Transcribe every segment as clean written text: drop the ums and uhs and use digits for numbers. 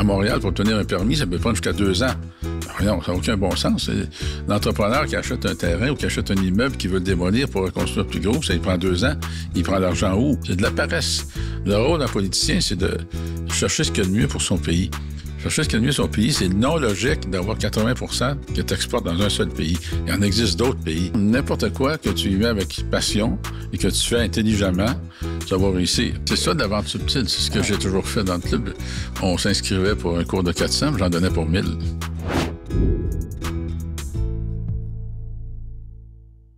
À Montréal, pour obtenir un permis, ça peut prendre jusqu'à 2 ans. Non, ça n'a aucun bon sens. L'entrepreneur qui achète un terrain ou qui achète un immeuble qui veut le démolir pour reconstruire plus gros, ça il prend 2 ans. Il prend l'argent où? C'est de la paresse. Le rôle d'un politicien, c'est de chercher ce qu'il y a de mieux pour son pays. Chercher ce qu'il y a de mieux pour son pays, c'est non logique d'avoir 80 % que tu exportes dans un seul pays. Il en existe d'autres pays. N'importe quoi que tu y mets avec passion et que tu fais intelligemment, tu vas réussir. C'est ça de la vente subtile. C'est ce que j'ai toujours fait dans le club. On s'inscrivait pour un cours de 400, j'en donnais pour 1000.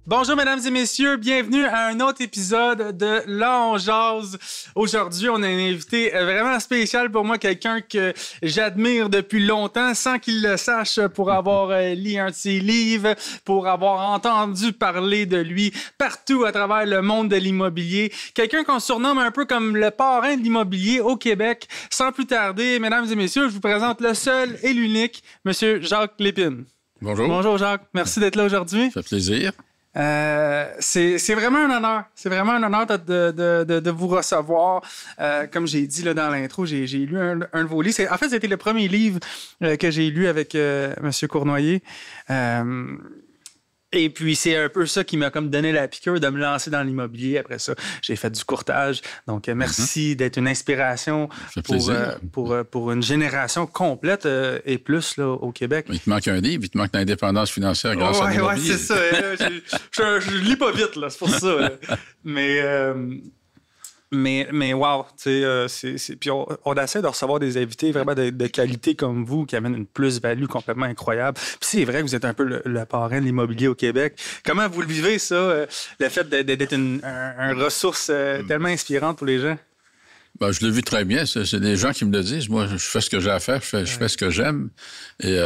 Bonjour, mesdames et messieurs. Bienvenue à un autre épisode de Là, on jase. Aujourd'hui, on a un invité vraiment spécial pour moi, quelqu'un que j'admire depuis longtemps, sans qu'il le sache, pour avoir lu un de ses livres, pour avoir entendu parler de lui partout à travers le monde de l'immobilier. Quelqu'un qu'on surnomme un peu comme le parrain de l'immobilier au Québec. Sans plus tarder, mesdames et messieurs, je vous présente le seul et l'unique, Monsieur Jacques Lépine. Bonjour. Bonjour, Jacques. Merci d'être là aujourd'hui. Ça fait plaisir. C'est vraiment un honneur. C'est vraiment un honneur de vous recevoir. Comme j'ai dit là, dans l'intro, j'ai lu un de vos livres. En fait, c'était le premier livre que j'ai lu avec M. Cournoyer. Et puis, c'est un peu ça qui m'a comme donné la piqûre de me lancer dans l'immobilier. Après ça, j'ai fait du courtage. Donc, merci d'être une inspiration pour une génération complète et plus là, au Québec. Il te manque un livre, il te manque l'indépendance financière grâce à l'immobilier. Oui, c'est ça. Je lis pas vite, là, c'est pour ça. Mais wow, tu sais, puis on essaie de recevoir des invités vraiment de qualité comme vous, qui amènent une plus-value complètement incroyable. Puis c'est vrai que vous êtes un peu le parrain de l'immobilier au Québec. Comment vous le vivez, ça, le fait d'être une ressource tellement inspirante pour les gens? Ben, je l'ai vu très bien. C'est des gens qui me le disent. Moi, je fais ce que j'ai à faire, je fais ce que j'aime. Et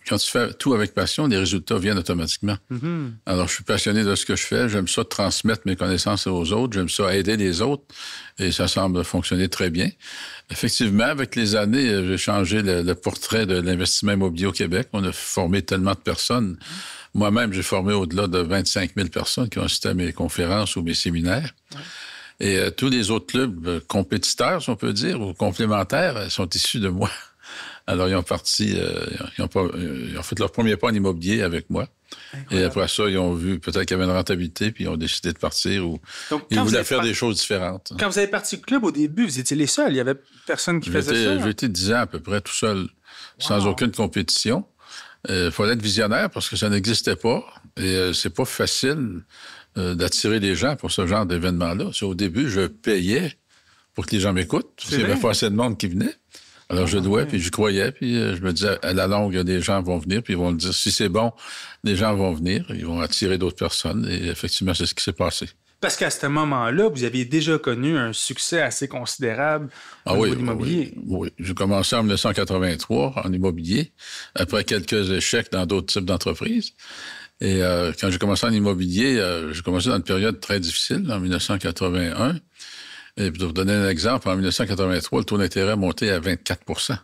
quand tu fais tout avec passion, les résultats viennent automatiquement. Mm-hmm. Alors, je suis passionné de ce que je fais. J'aime ça transmettre mes connaissances aux autres. J'aime ça aider les autres. Et ça semble fonctionner très bien. Effectivement, avec les années, j'ai changé le portrait de l'investissement immobilier au Québec. On a formé tellement de personnes. Moi-même, j'ai formé au-delà de 25 000 personnes qui ont assisté à mes conférences ou mes séminaires. Ouais. Et tous les autres clubs compétiteurs, si on peut dire, ou complémentaires, sont issus de moi. Alors, ils ont fait leur premier pas en immobilier avec moi. Incroyable. Et après ça, ils ont vu peut-être qu'il y avait une rentabilité, puis ils ont décidé de partir ou ils voulaient faire des choses différentes. Quand vous avez parti du club, au début, vous étiez les seuls. Il y avait personne qui faisait ça. J'ai été 10 ans à peu près tout seul, sans aucune compétition. Il fallait être visionnaire parce que ça n'existait pas. Et c'est pas facile d'attirer les gens pour ce genre d'événement-là. Au début, je payais pour que les gens m'écoutent. Parce qu'il y avait pas assez de monde qui venait. Alors, je louais, puis je croyais, puis je me disais, à la longue, des gens vont venir, puis ils vont le dire, si c'est bon, les gens vont venir, ils vont attirer d'autres personnes. Et effectivement, c'est ce qui s'est passé. Parce qu'à ce moment-là, vous aviez déjà connu un succès assez considérable au niveau de l'immobilier. Oui. J'ai commencé en 1983 en immobilier, après quelques échecs dans d'autres types d'entreprises. Et quand j'ai commencé en immobilier, j'ai commencé dans une période très difficile, en 1981. Et pour vous donner un exemple, en 1983, le taux d'intérêt a monté à 24 %.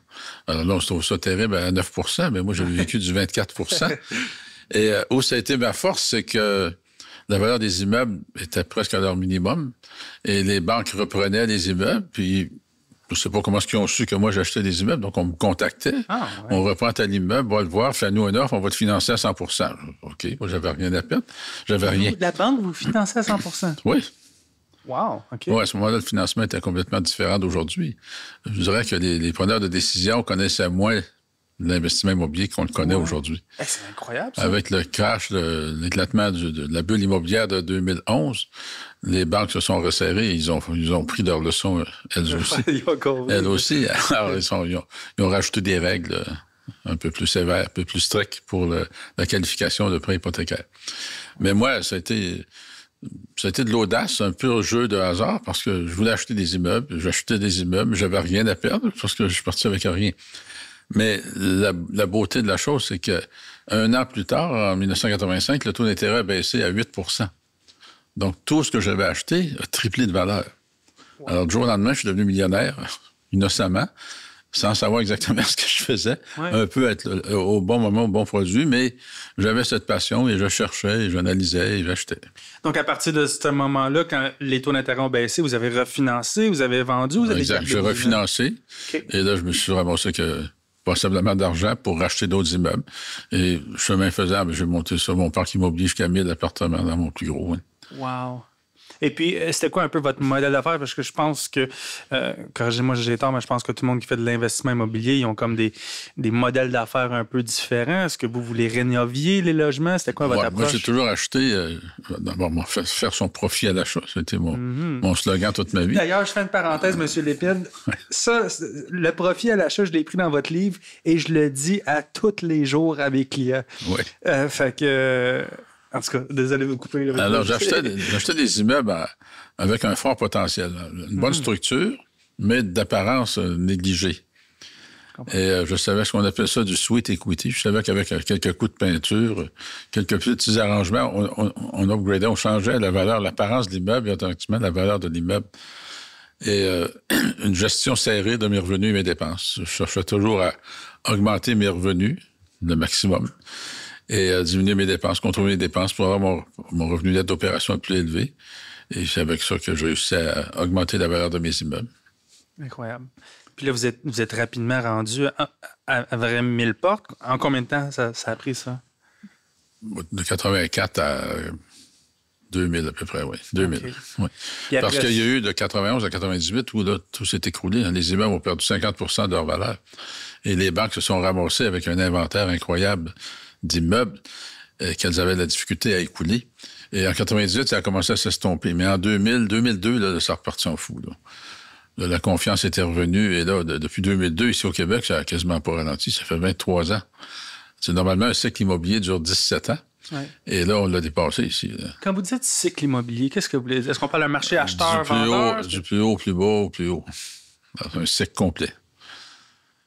Alors là, on se trouve ça terrible à 9 %, mais moi, j'avais vécu du 24 %. Et où ça a été ma force, c'est que la valeur des immeubles était presque à leur minimum. Et les banques reprenaient les immeubles, puis je ne sais pas comment est-ce qu'ils ont su que moi, j'achetais des immeubles. Donc, on me contactait. Ah, ouais. On reprend tel immeuble, va le voir, fais-nous une offre, on va te financer à 100 %. OK, moi, j'avais rien à perdre. J'avais rien. La banque vous finançait à 100 %? Oui. Wow, OK. Oui, à ce moment-là, le financement était complètement différent d'aujourd'hui. Je dirais que les preneurs de décision connaissaient moins l'investissement immobilier qu'on le connaît aujourd'hui. C'est incroyable, ça. Avec le crash, l'éclatement de la bulle immobilière de 2011, les banques se sont resserrées et ils ont pris leur leçon, elles aussi. Elles aussi. Alors, ils ont rajouté des règles un peu plus sévères, un peu plus strictes pour la qualification de prêt hypothécaire. Mais moi, ça a été de l'audace, un pur jeu de hasard, parce que je voulais acheter des immeubles. J'achetais des immeubles, j'avais rien à perdre parce que je suis parti avec rien. Mais la beauté de la chose, c'est que 1 an plus tard, en 1985, le taux d'intérêt a baissé à 8 %. Donc, tout ce que j'avais acheté a triplé de valeur. Wow. Alors, du jour au lendemain, je suis devenu millionnaire, innocemment. sans savoir exactement ce que je faisais, Ouais. un peu être au bon moment, au bon produit, mais j'avais cette passion et je cherchais, et j'analysais et j'achetais. Donc, à partir de ce moment-là, quand les taux d'intérêt ont baissé, vous avez refinancé, vous avez vendu, vous avez Exact. gardé J'ai vos refinancé OK. et là, je me suis ramassé que possiblement d'argent pour racheter d'autres immeubles. Et chemin faisant, j'ai monté sur mon parc immobilier jusqu'à 1000 appartements dans mon plus gros. Hein. Wow. Et puis, c'était quoi un peu votre modèle d'affaires? Parce que je pense que, corrigez-moi si j'ai tort, mais je pense que tout le monde qui fait de l'investissement immobilier, ils ont comme des modèles d'affaires un peu différents. Est-ce que vous voulez rénoviez les logements? C'était quoi votre approche? Moi, j'ai toujours acheté, d'abord, faire son profit à l'achat. C'était mon slogan toute ma vie. D'ailleurs, je fais une parenthèse, M. Lépine. Ça, le profit à l'achat, je l'ai pris dans votre livre et je le dis à tous les jours à mes clients. Oui. Fait que... En tout cas, désolé de vous couper. Alors, j'achetais des immeubles avec un fort potentiel. Une bonne structure, mais d'apparence négligée. Et je savais ce qu'on appelle ça du sweat equity. Je savais qu'avec quelques coups de peinture, quelques petits arrangements, on upgradait, on changeait la valeur, l'apparence de l'immeuble et automatiquement la valeur de l'immeuble. Et une gestion serrée de mes revenus et mes dépenses. Je cherchais toujours à augmenter mes revenus, le maximum, et à diminuer mes dépenses, contrôler mes dépenses pour avoir mon revenu net d'opération plus élevé. Et c'est avec ça que j'ai réussi à augmenter la valeur de mes immeubles. Incroyable. Puis là, vous êtes rapidement rendu à vraiment 1000 portes. En combien de temps ça a pris, ça? De 84 à 2000 à peu près, oui. 2000. Okay. Oui. Parce qu'il y a eu de 91 à 98 où là, tout s'est écroulé. Les immeubles ont perdu 50 % de leur valeur. Et les banques se sont ramassées avec un inventaire incroyable d'immeubles qu'elles avaient de la difficulté à écouler. Et en 98, ça a commencé à s'estomper. Mais en 2002, là, ça repartit en fou. Là, la confiance était revenue. Et là, depuis 2002, ici au Québec, ça a quasiment pas ralenti. Ça fait 23 ans. C'est normalement un cycle immobilier dure 17 ans. Ouais. Et là, on l'a dépassé ici. Là. Quand vous dites cycle immobilier, qu'est-ce que vous voulez dire? Est-ce qu'on parle d'un marché acheteur-vendeur? Du plus haut, plus bas, plus haut. Un cycle complet.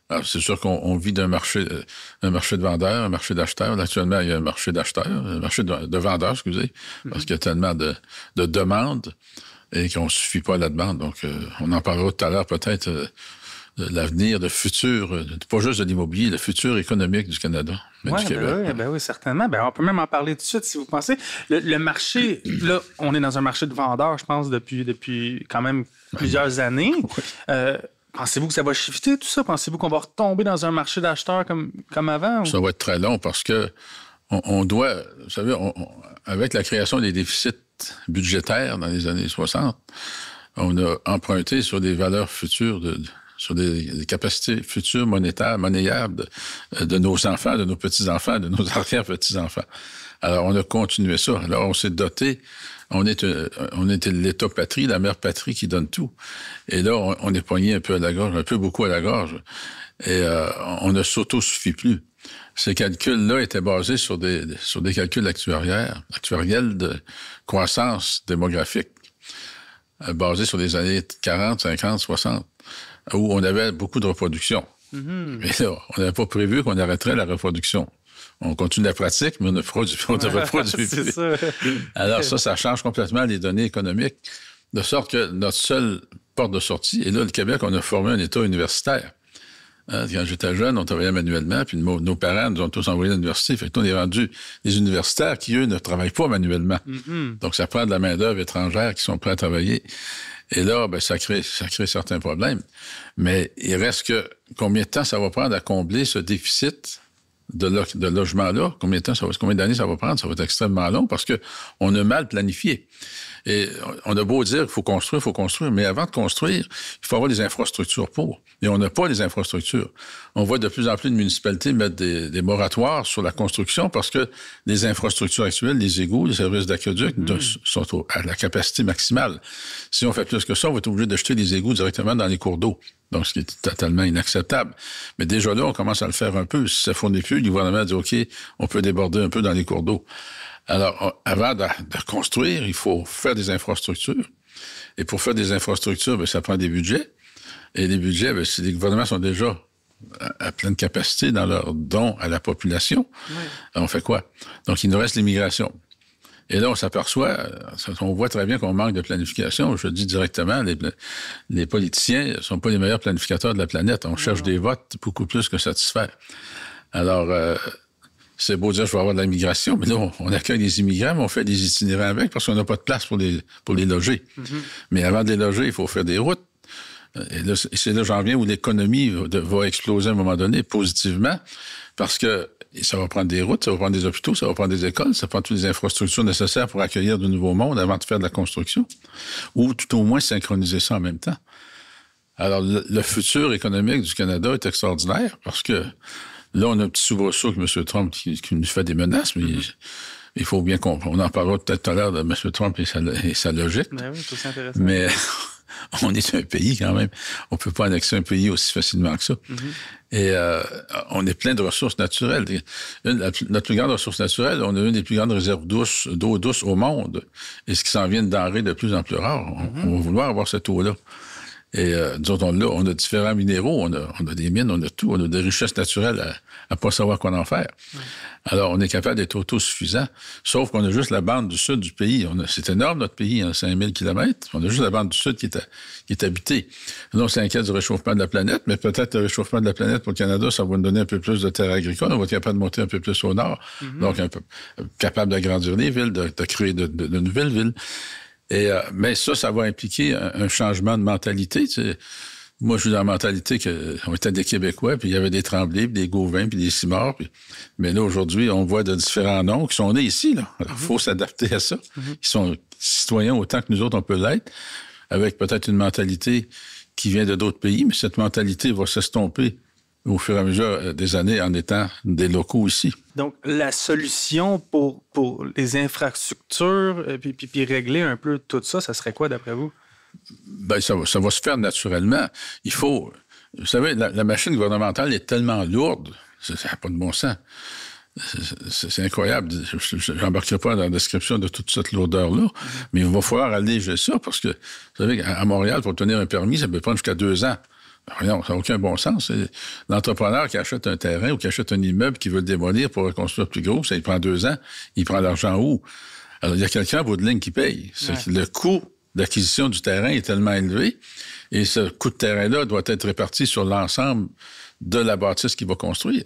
Alors, c'est sûr qu'on vit d'un marché de vendeurs, un marché d'acheteurs. Actuellement, il y a un marché d'acheteurs, un marché de vendeurs, excusez, parce qu'il y a tellement de demandes et qu'on ne suffit pas à la demande. Donc, on en parlera tout à l'heure peut-être de l'avenir, de futur, pas juste de l'immobilier, le futur économique du Canada, mais du Québec. Ben oui, certainement. Ben, on peut même en parler tout de suite si vous pensez. Le marché, là, on est dans un marché de vendeurs, je pense, depuis quand même plusieurs années. Oui. Pensez-vous que ça va shifter, tout ça? Pensez-vous qu'on va retomber dans un marché d'acheteurs comme avant? Ou? Ça va être très long parce que on doit, vous savez, avec la création des déficits budgétaires dans les années 60, on a emprunté sur des valeurs futures, sur des capacités futures monnayables de nos enfants, de nos petits-enfants, de nos arrière-petits-enfants. Alors, on a continué ça. Alors, on s'est doté. On était l'État-patrie, la mère patrie qui donne tout. Et là, on est poigné un peu à la gorge, un peu beaucoup à la gorge. Et on ne s'auto-suffit plus. Ces calculs-là étaient basés sur des calculs actuariels de croissance démographique, basés sur les années 40, 50, 60, où on avait beaucoup de reproduction. Mm-hmm. Mais là, on n'avait pas prévu qu'on arrêterait la reproduction. On continue la pratique, mais on ne reproduit plus. C'est ça. Alors ça change complètement les données économiques, de sorte que notre seule porte de sortie, et là, le Québec, on a formé un État universitaire. Hein, quand j'étais jeune, on travaillait manuellement, puis nos parents nous ont tous envoyés à l'université. Fait qu'on est rendu des universitaires qui, eux, ne travaillent pas manuellement. Mm-hmm. Donc, ça prend de la main-d'œuvre étrangère qui sont prêts à travailler. Et là, ben, ça crée certains problèmes. Mais il reste que combien de temps ça va prendre à combler ce déficit de logement-là? Combien d'années ça va prendre? Ça va être extrêmement long parce que on a mal planifié. Et on a beau dire qu'il faut construire, mais avant de construire, il faut avoir des infrastructures pour. Et on n'a pas les infrastructures. On voit de plus en plus de municipalités mettre des moratoires sur la construction parce que les infrastructures actuelles, les égouts, les services d'aqueduc sont à la capacité maximale. Si on fait plus que ça, on va être obligé de jeter des égouts directement dans les cours d'eau. Donc, ce qui est totalement inacceptable. Mais déjà là, on commence à le faire un peu. Si ça ne fournit plus, le gouvernement dit, OK, on peut déborder un peu dans les cours d'eau. Alors, avant de construire, il faut faire des infrastructures. Et pour faire des infrastructures, bien, ça prend des budgets. Et les budgets, bien, si les gouvernements sont déjà à pleine capacité dans leurs dons à la population, oui. On fait quoi? Donc, il nous reste l'immigration. Et là, on s'aperçoit, on voit très bien qu'on manque de planification. Je le dis directement, les politiciens ne sont pas les meilleurs planificateurs de la planète. On cherche des votes beaucoup plus que satisfaire. Alors, c'est beau dire je vais avoir de la migration, mais là, on accueille les immigrants, mais on fait des itinérants avec parce qu'on n'a pas de place pour les loger. Mais avant de les loger, il faut faire des routes. Et là, c'est là j'en viens où l'économie va exploser à un moment donné positivement parce que ça va prendre des routes, ça va prendre des hôpitaux, ça va prendre des écoles, ça prend toutes les infrastructures nécessaires pour accueillir de nouveaux mondes avant de faire de la construction ou tout au moins synchroniser ça en même temps. Alors, le futur économique du Canada est extraordinaire parce que là, on a un petit soubresaut avec M. Trump qui nous fait des menaces, mais il faut bien comprendre. On en parlera peut-être tout à l'heure de M. Trump et sa logique. Ben oui, c'est intéressant. Mais on est un pays quand même. On ne peut pas annexer un pays aussi facilement que ça. Et on est plein de ressources naturelles. Notre plus grande ressource naturelle, on a une des plus grandes réserves d'eau douce au monde. Et ce qui s'en vient de denrées de plus en plus rares. On va vouloir avoir cette eau-là. Et nous autres, on a différents minéraux, on a des mines, on a tout, on a des richesses naturelles à pas savoir quoi en faire. Alors, on est capable d'être autosuffisant, sauf qu'on a juste la bande du sud du pays. C'est énorme, notre pays, 5000 km. On a juste la bande du sud qui est habitée. Là, on s'inquiète du réchauffement de la planète, mais peut-être le réchauffement de la planète pour le Canada, ça va nous donner un peu plus de terres agricoles. On va être capable de monter un peu plus au nord. Donc, capable d'agrandir les villes, de créer de nouvelles villes. Mais ça va impliquer un changement de mentalité. Tu sais. Moi, je suis dans la mentalité qu'on était des Québécois, puis il y avait des Tremblay, puis des Gauvin, puis des Simard. Mais là, aujourd'hui, on voit de différents noms qui sont nés ici. Là. Alors, il faut s'adapter à ça. Ils sont citoyens autant que nous autres, on peut l'être, avec peut-être une mentalité qui vient de d'autres pays, mais cette mentalité va s'estomper au fur et à mesure des années en étant des locaux ici. Donc, la solution pour les infrastructures, puis régler un peu tout ça, ça serait quoi d'après vous? Ben, ça va se faire naturellement. Il faut... Vous savez, la machine gouvernementale est tellement lourde, ça n'a pas de bon sens. C'est incroyable. Je n'embarquerai pas dans la description de toute cette lourdeur-là, mais il va falloir alléger ça parce que, vous savez, à Montréal, pour obtenir un permis, ça peut prendre jusqu'à 2 ans. Non, ça n'a aucun bon sens. L'entrepreneur qui achète un terrain ou qui achète un immeuble qui veut le démolir pour reconstruire plus gros, ça il prend 2 ans. Il prend l'argent où? Alors, il y a quelqu'un à bout de ligne qui paye. Le coût d'acquisition du terrain est tellement élevé et ce coût de terrain-là doit être réparti sur l'ensemble de la bâtisse qu'il va construire.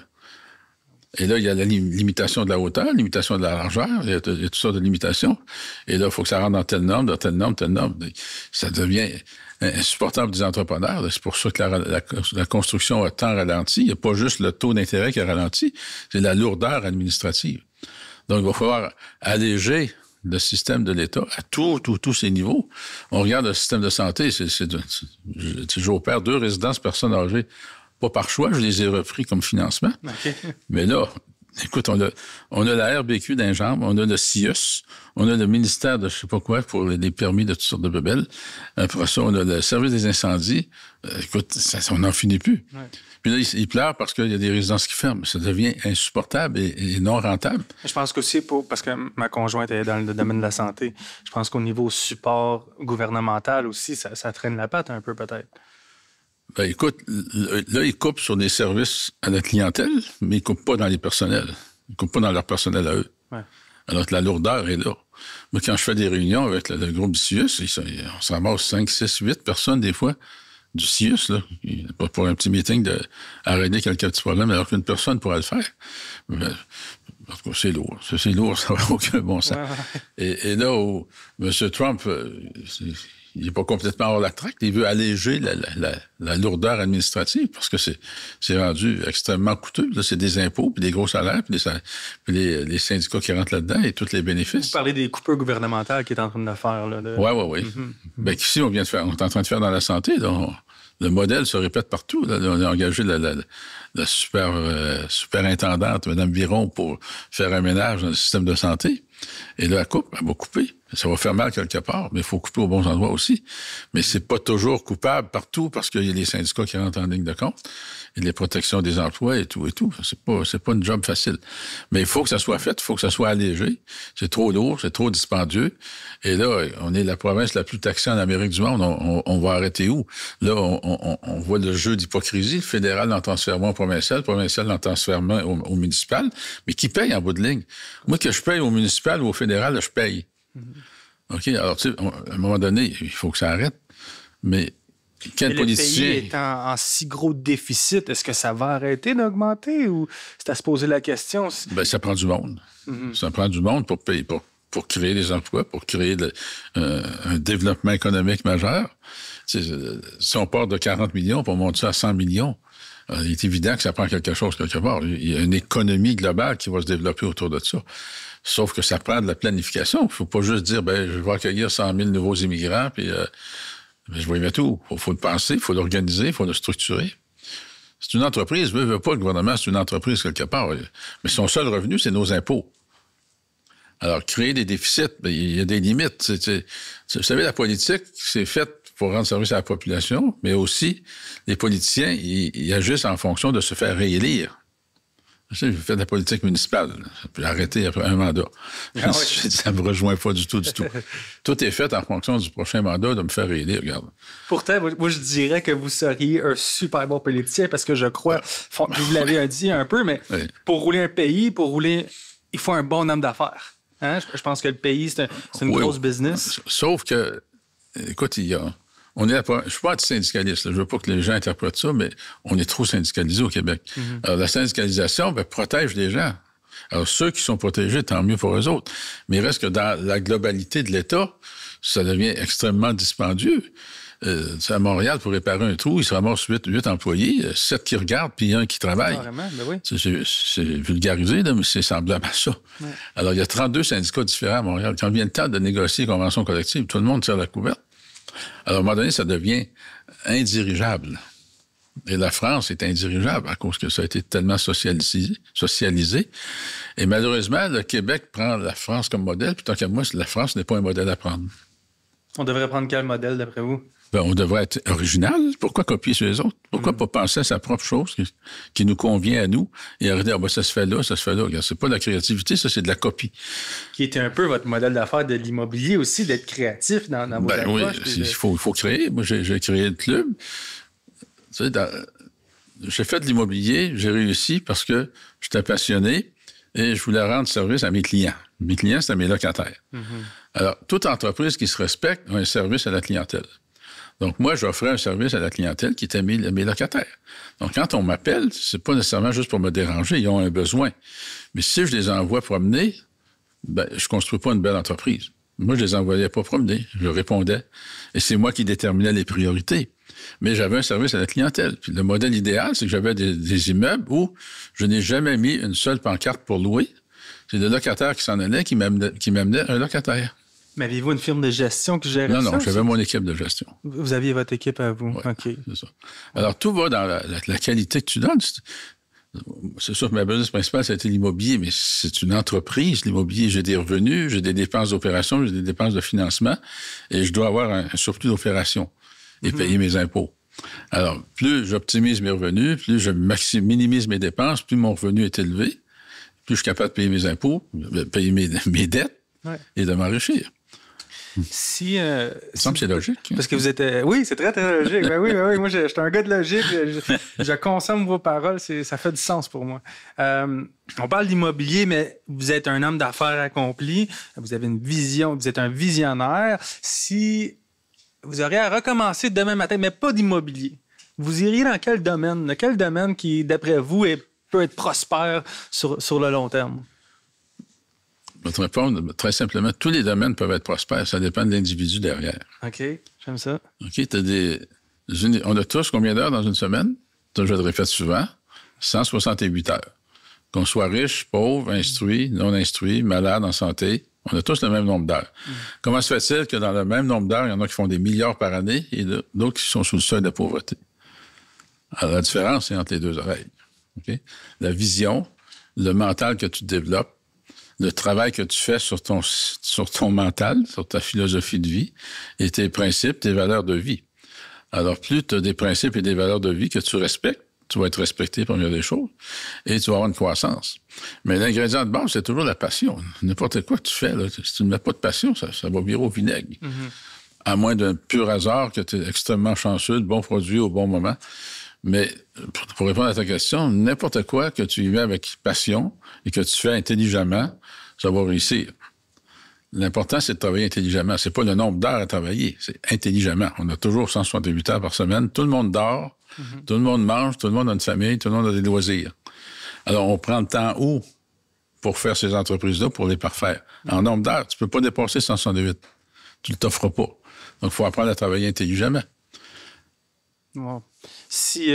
Et là, il y a la limitation de la hauteur, limitation de la largeur, il y a toutes sortes de limitations. Et là, il faut que ça rentre dans tel nombre, dans tel nombre, tel nombre. Ça devient insupportable des entrepreneurs. C'est pour ça que la construction a tant ralenti. Il n'y a pas juste le taux d'intérêt qui a ralenti, c'est la lourdeur administrative. Donc, il va falloir alléger le système de l'État à tous ces niveaux. On regarde le système de santé, j'opère 2 résidences personnes âgées. Pas par choix, je les ai repris comme financement. Okay. Mais là, écoute, on a la RBQ d'un jambe, on a le CIUS, on a le ministère de je sais pas quoi pour les permis de toutes sortes de bebelles. Après ça, on a le service des incendies. Écoute, on n'en finit plus. Ouais. Puis là, ils pleurent parce qu'il y a des résidences qui ferment. Ça devient insupportable et non rentable. Je pense qu'aussi, parce que ma conjointe est dans le domaine de la santé, je pense qu'au niveau support gouvernemental aussi, ça traîne la patte un peu peut-être. Ben, écoute, là, ils coupent sur des services à la clientèle, mais ils coupent pas dans les personnels. Ils coupent pas dans leur personnel à eux. Ouais. Alors que la lourdeur est là. Moi, quand je fais des réunions avec le groupe du CIUS, on se ramasse 5, 6, 8 personnes des fois du CIUS, là, pour un petit meeting à régler quelques petits problèmes, alors qu'une personne pourrait le faire. Ben, en tout cas, c'est lourd. C'est lourd, ça n'a aucun bon sens. Ouais. Et là, où M. Trump... il n'est pas complètement hors la traque. Il veut alléger la lourdeur administrative parce que c'est rendu extrêmement coûteux. Là, c'est des impôts, puis des gros salaires, puis les syndicats qui rentrent là-dedans et tous les bénéfices. Vous parlez des coupures gouvernementales qu'il est en train de faire. Oui. Bien qu'ici, on est en train de faire dans la santé. Là, le modèle se répète partout. Là. On a engagé la superintendante, Mme Biron, pour faire un ménage dans le système de santé. Et là, elle va couper. Ça va faire mal quelque part, mais il faut couper aux bons endroits aussi. Mais c'est pas toujours coupable partout parce qu'il y a les syndicats qui rentrent en ligne de compte et les protections des emplois et tout. C'est pas une job facile. Mais il faut que ça soit fait, il faut que ça soit allégé. C'est trop lourd, c'est trop dispendieux. Et là, on est la province la plus taxée en Amérique du monde. On va arrêter où? Là, on voit le jeu d'hypocrisie. Le fédéral en transfère moins au provincial, le provincial en transfère moins au municipal. Mais qui paye en bout de ligne? Moi, que je paye au municipal municipal ou au fédéral, je paye. OK? Alors, tu sais, à un moment donné, il faut que ça arrête. Mais quel politicien... Le pays est en si gros déficit, est-ce que ça va arrêter d'augmenter ou c'est à se poser la question? Ben, ça prend du monde. Ça prend du monde pour payer, pour créer des emplois, pour créer un développement économique majeur. Si on part de 40 millions pour monter ça à 100 millions, il est évident que ça prend quelque chose quelque part. Il y a une économie globale qui va se développer autour de ça. Sauf que ça prend de la planification. Il ne faut pas juste dire, je vais accueillir 100 000 nouveaux immigrants, puis je vais y mettre tout. Il faut le penser, il faut l'organiser, il faut le structurer. C'est une entreprise, veut pas, le gouvernement, c'est une entreprise quelque part. Mais son seul revenu, c'est nos impôts. Alors, créer des déficits, il y a des limites. Vous savez, la politique, c'est faite pour rendre service à la population, mais aussi, les politiciens, ils agissent en fonction de se faire réélire. J'ai fait de la politique municipale, puis arrêter après un mandat. Ah oui. Ça me rejoint pas du tout. Tout est fait en fonction du prochain mandat de me faire réélire, regarde. Pourtant, moi, je dirais que vous seriez un super bon politicien parce que je crois, vous l'avez dit un peu, mais pour rouler un pays, il faut un bon homme d'affaires. Hein? Je pense que le pays, c'est une grosse business. Sauf que, écoute, je ne suis pas anti-syndicaliste, je ne veux pas que les gens interprètent ça, mais on est trop syndicalisé au Québec. Alors, la syndicalisation protège les gens. Alors, ceux qui sont protégés, tant mieux pour eux autres. Mais il reste que dans la globalité de l'État, ça devient extrêmement dispendieux. À Montréal, pour réparer un trou, il se ramasse 8 employés, 7 qui regardent, puis 1 qui travaille. Vraiment, ben oui. C'est vulgarisé, là, mais c'est semblable à ça. Ouais. Alors, il y a 32 syndicats différents à Montréal. Quand vient le temps de négocier une convention collective, tout le monde tire la couverte. Alors, à un moment donné, ça devient indirigeable. Et la France est indirigeable à cause que ça a été tellement socialisé. Et malheureusement, le Québec prend la France comme modèle, puis tant qu'à moi, la France n'est pas un modèle à prendre. On devrait prendre quel modèle, d'après vous? On devrait être original. Pourquoi copier sur les autres? Pourquoi pas penser à sa propre chose qui nous convient à nous et arrêter, ça se fait là, ça se fait là. Regarde, c'est pas de la créativité, ça, c'est de la copie. Qui était un peu votre modèle d'affaires de l'immobilier aussi, d'être créatif dans vos approches. Oui, il faut créer. Moi, j'ai créé le club. Tu sais, j'ai fait de l'immobilier, j'ai réussi parce que j'étais passionné et je voulais rendre service à mes clients. Mes clients, c'était mes locataires. Alors, toute entreprise qui se respecte a un service à la clientèle. Donc, moi, j'offrais un service à la clientèle qui était mes locataires. Donc, quand on m'appelle, c'est pas nécessairement juste pour me déranger, ils ont un besoin. Mais si je les envoie promener, je construis pas une belle entreprise. Moi, je les envoyais pas promener, je répondais. Et c'est moi qui déterminais les priorités. Mais j'avais un service à la clientèle. Puis le modèle idéal, c'est que j'avais des immeubles où je n'ai jamais mis une seule pancarte pour louer. C'est le locataire qui s'en allait, qui m'amenait un locataire. Mais aviez-vous une firme de gestion qui gérait ça? Non, j'avais mon équipe de gestion. Vous aviez votre équipe à vous? Ouais, OK. C'est ça. Alors, tout va dans la qualité que tu donnes. C'est sûr que ma business principale, ça a été l'immobilier, mais c'est une entreprise, l'immobilier. J'ai des revenus, j'ai des dépenses d'opération, j'ai des dépenses de financement, et je dois avoir un surplus d'opération et payer mes impôts. Alors, plus j'optimise mes revenus, plus je minimise mes dépenses, plus mon revenu est élevé, plus je suis capable de payer mes impôts, de payer mes dettes et de m'enrichir. Si, c'est logique. Hein? Parce que vous êtes... oui, c'est très, très logique. Oui. Moi, je suis un gars de logique. Je consomme vos paroles. Ça fait du sens pour moi. On parle d'immobilier, mais vous êtes un homme d'affaires accompli. Vous avez une vision. Vous êtes un visionnaire. Si vous auriez à recommencer demain matin, mais pas d'immobilier, vous iriez dans quel domaine? Quel domaine qui, d'après vous, peut être prospère sur le long terme? Je vais te répondre très simplement. Tous les domaines peuvent être prospères. Ça dépend de l'individu derrière. OK, j'aime ça. OK, on a tous combien d'heures dans une semaine? Ça, je le répète souvent. 168 heures. Qu'on soit riche, pauvre, instruit, non instruit, malade, en santé, on a tous le même nombre d'heures. Comment se fait-il que dans le même nombre d'heures, il y en a qui font des milliards par année et d'autres qui sont sous le seuil de pauvreté? Alors, la différence, c'est entre les deux oreilles. Okay? La vision, le mental que tu développes, le travail que tu fais sur ton mental, sur ta philosophie de vie et tes principes, tes valeurs de vie. Alors, plus tu as des principes et des valeurs de vie que tu respectes, tu vas être respecté première des choses et tu vas avoir une croissance. Mais l'ingrédient de base, c'est toujours la passion. N'importe quoi que tu fais, là, si tu ne mets pas de passion, ça va virer au vinaigre. À moins d'un pur hasard que tu es extrêmement chanceux, de bons produits au bon moment. Mais pour répondre à ta question, n'importe quoi que tu y mets avec passion et que tu fais intelligemment, ça va réussir. L'important, c'est de travailler intelligemment. C'est pas le nombre d'heures à travailler, c'est intelligemment. On a toujours 168 heures par semaine. Tout le monde dort, tout le monde mange, tout le monde a une famille, tout le monde a des loisirs. Alors, on prend le temps où pour faire ces entreprises-là, pour les parfaire? En nombre d'heures, tu peux pas dépasser 168. Tu ne t'offres pas. Donc, il faut apprendre à travailler intelligemment. Wow. Si,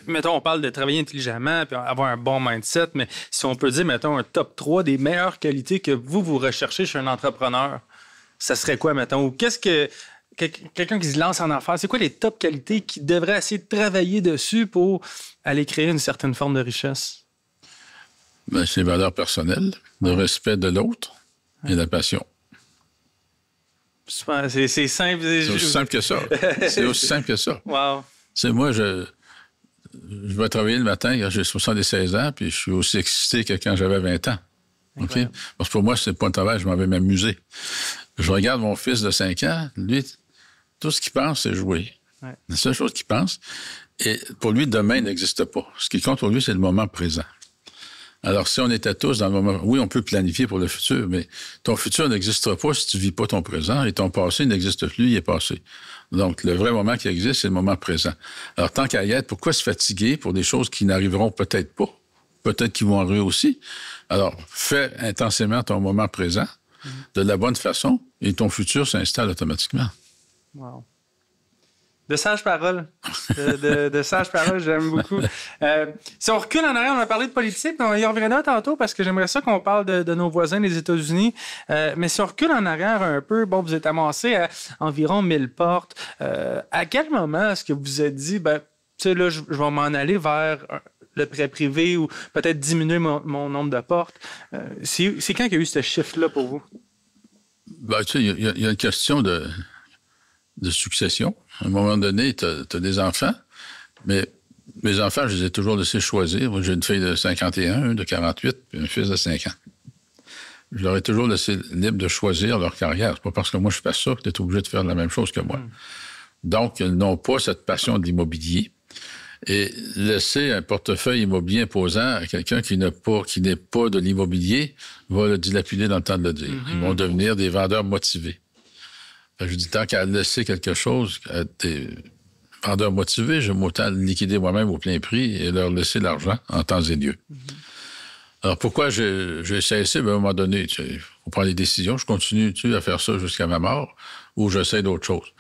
mettons, on parle de travailler intelligemment puis avoir un bon mindset, mais si on peut dire, mettons, un top 3 des meilleures qualités que vous recherchez chez un entrepreneur, ça serait quoi, mettons? Ou qu'est-ce que quelqu'un qui se lance en affaires, c'est quoi les top qualités qu'il devrait essayer de travailler dessus pour aller créer une certaine forme de richesse? Ben, c'est les valeurs personnelles, le respect de l'autre et la passion. C'est simple. C'est aussi simple que ça. C'est aussi simple que ça. Wow. Tu sais, moi, je vais travailler le matin, j'ai 76 ans, puis je suis aussi excité que quand j'avais 20 ans. Okay? Parce que pour moi, c'est pas un travail, je m'en vais m'amuser. Je regarde mon fils de 5 ans, lui, tout ce qu'il pense, c'est jouer. Ouais. La seule chose qu'il pense, et pour lui, demain n'existe pas. Ce qui compte pour lui, c'est le moment présent. Alors, si on était tous dans le moment... Oui, on peut planifier pour le futur, mais ton futur n'existera pas si tu vis pas ton présent, et ton passé n'existe plus, il est passé. Donc, le vrai moment qui existe, c'est le moment présent. Alors, tant qu'à y être, pourquoi se fatiguer pour des choses qui n'arriveront peut-être pas? Peut-être qu'ils vont arriver aussi. Alors, fais intensément ton moment présent de la bonne façon, et ton futur s'installe automatiquement. Wow. De sages paroles. De sages paroles, j'aime beaucoup. Si on recule en arrière, on a parlé de politique, on y reviendra tantôt parce que j'aimerais ça qu'on parle de nos voisins des États-Unis. Mais si on recule en arrière un peu, bon, vous êtes amassé à environ 1000 portes. À quel moment est-ce que vous vous êtes dit, ben, tu sais, là, je vais m'en aller vers le prêt privé ou peut-être diminuer mon nombre de portes? C'est quand qu'il y a eu ce shift-là pour vous? Ben, tu sais, il y a une question de succession. À un moment donné, tu as des enfants, mais mes enfants, je les ai toujours laissés choisir. Moi, j'ai une fille de 51, un de 48, puis un fils de 5 ans. Je leur ai toujours laissé libre de choisir leur carrière. C'est pas parce que moi, je fais ça que tu es obligé de faire la même chose que moi. Donc, ils n'ont pas cette passion de l'immobilier. Et laisser un portefeuille immobilier imposant à quelqu'un qui n'est pas de l'immobilier va le dilapider dans le temps de le dire. Ils vont devenir des vendeurs motivés. Je dis, tant qu'à laisser quelque chose à des vendeurs motivés, je m'autant liquider moi-même au plein prix et leur laisser l'argent en temps et lieu. Alors, pourquoi j'ai cessé? Ben, à un moment donné, il faut prendre des décisions. Je continue à faire ça jusqu'à ma mort ou j'essaie d'autres choses.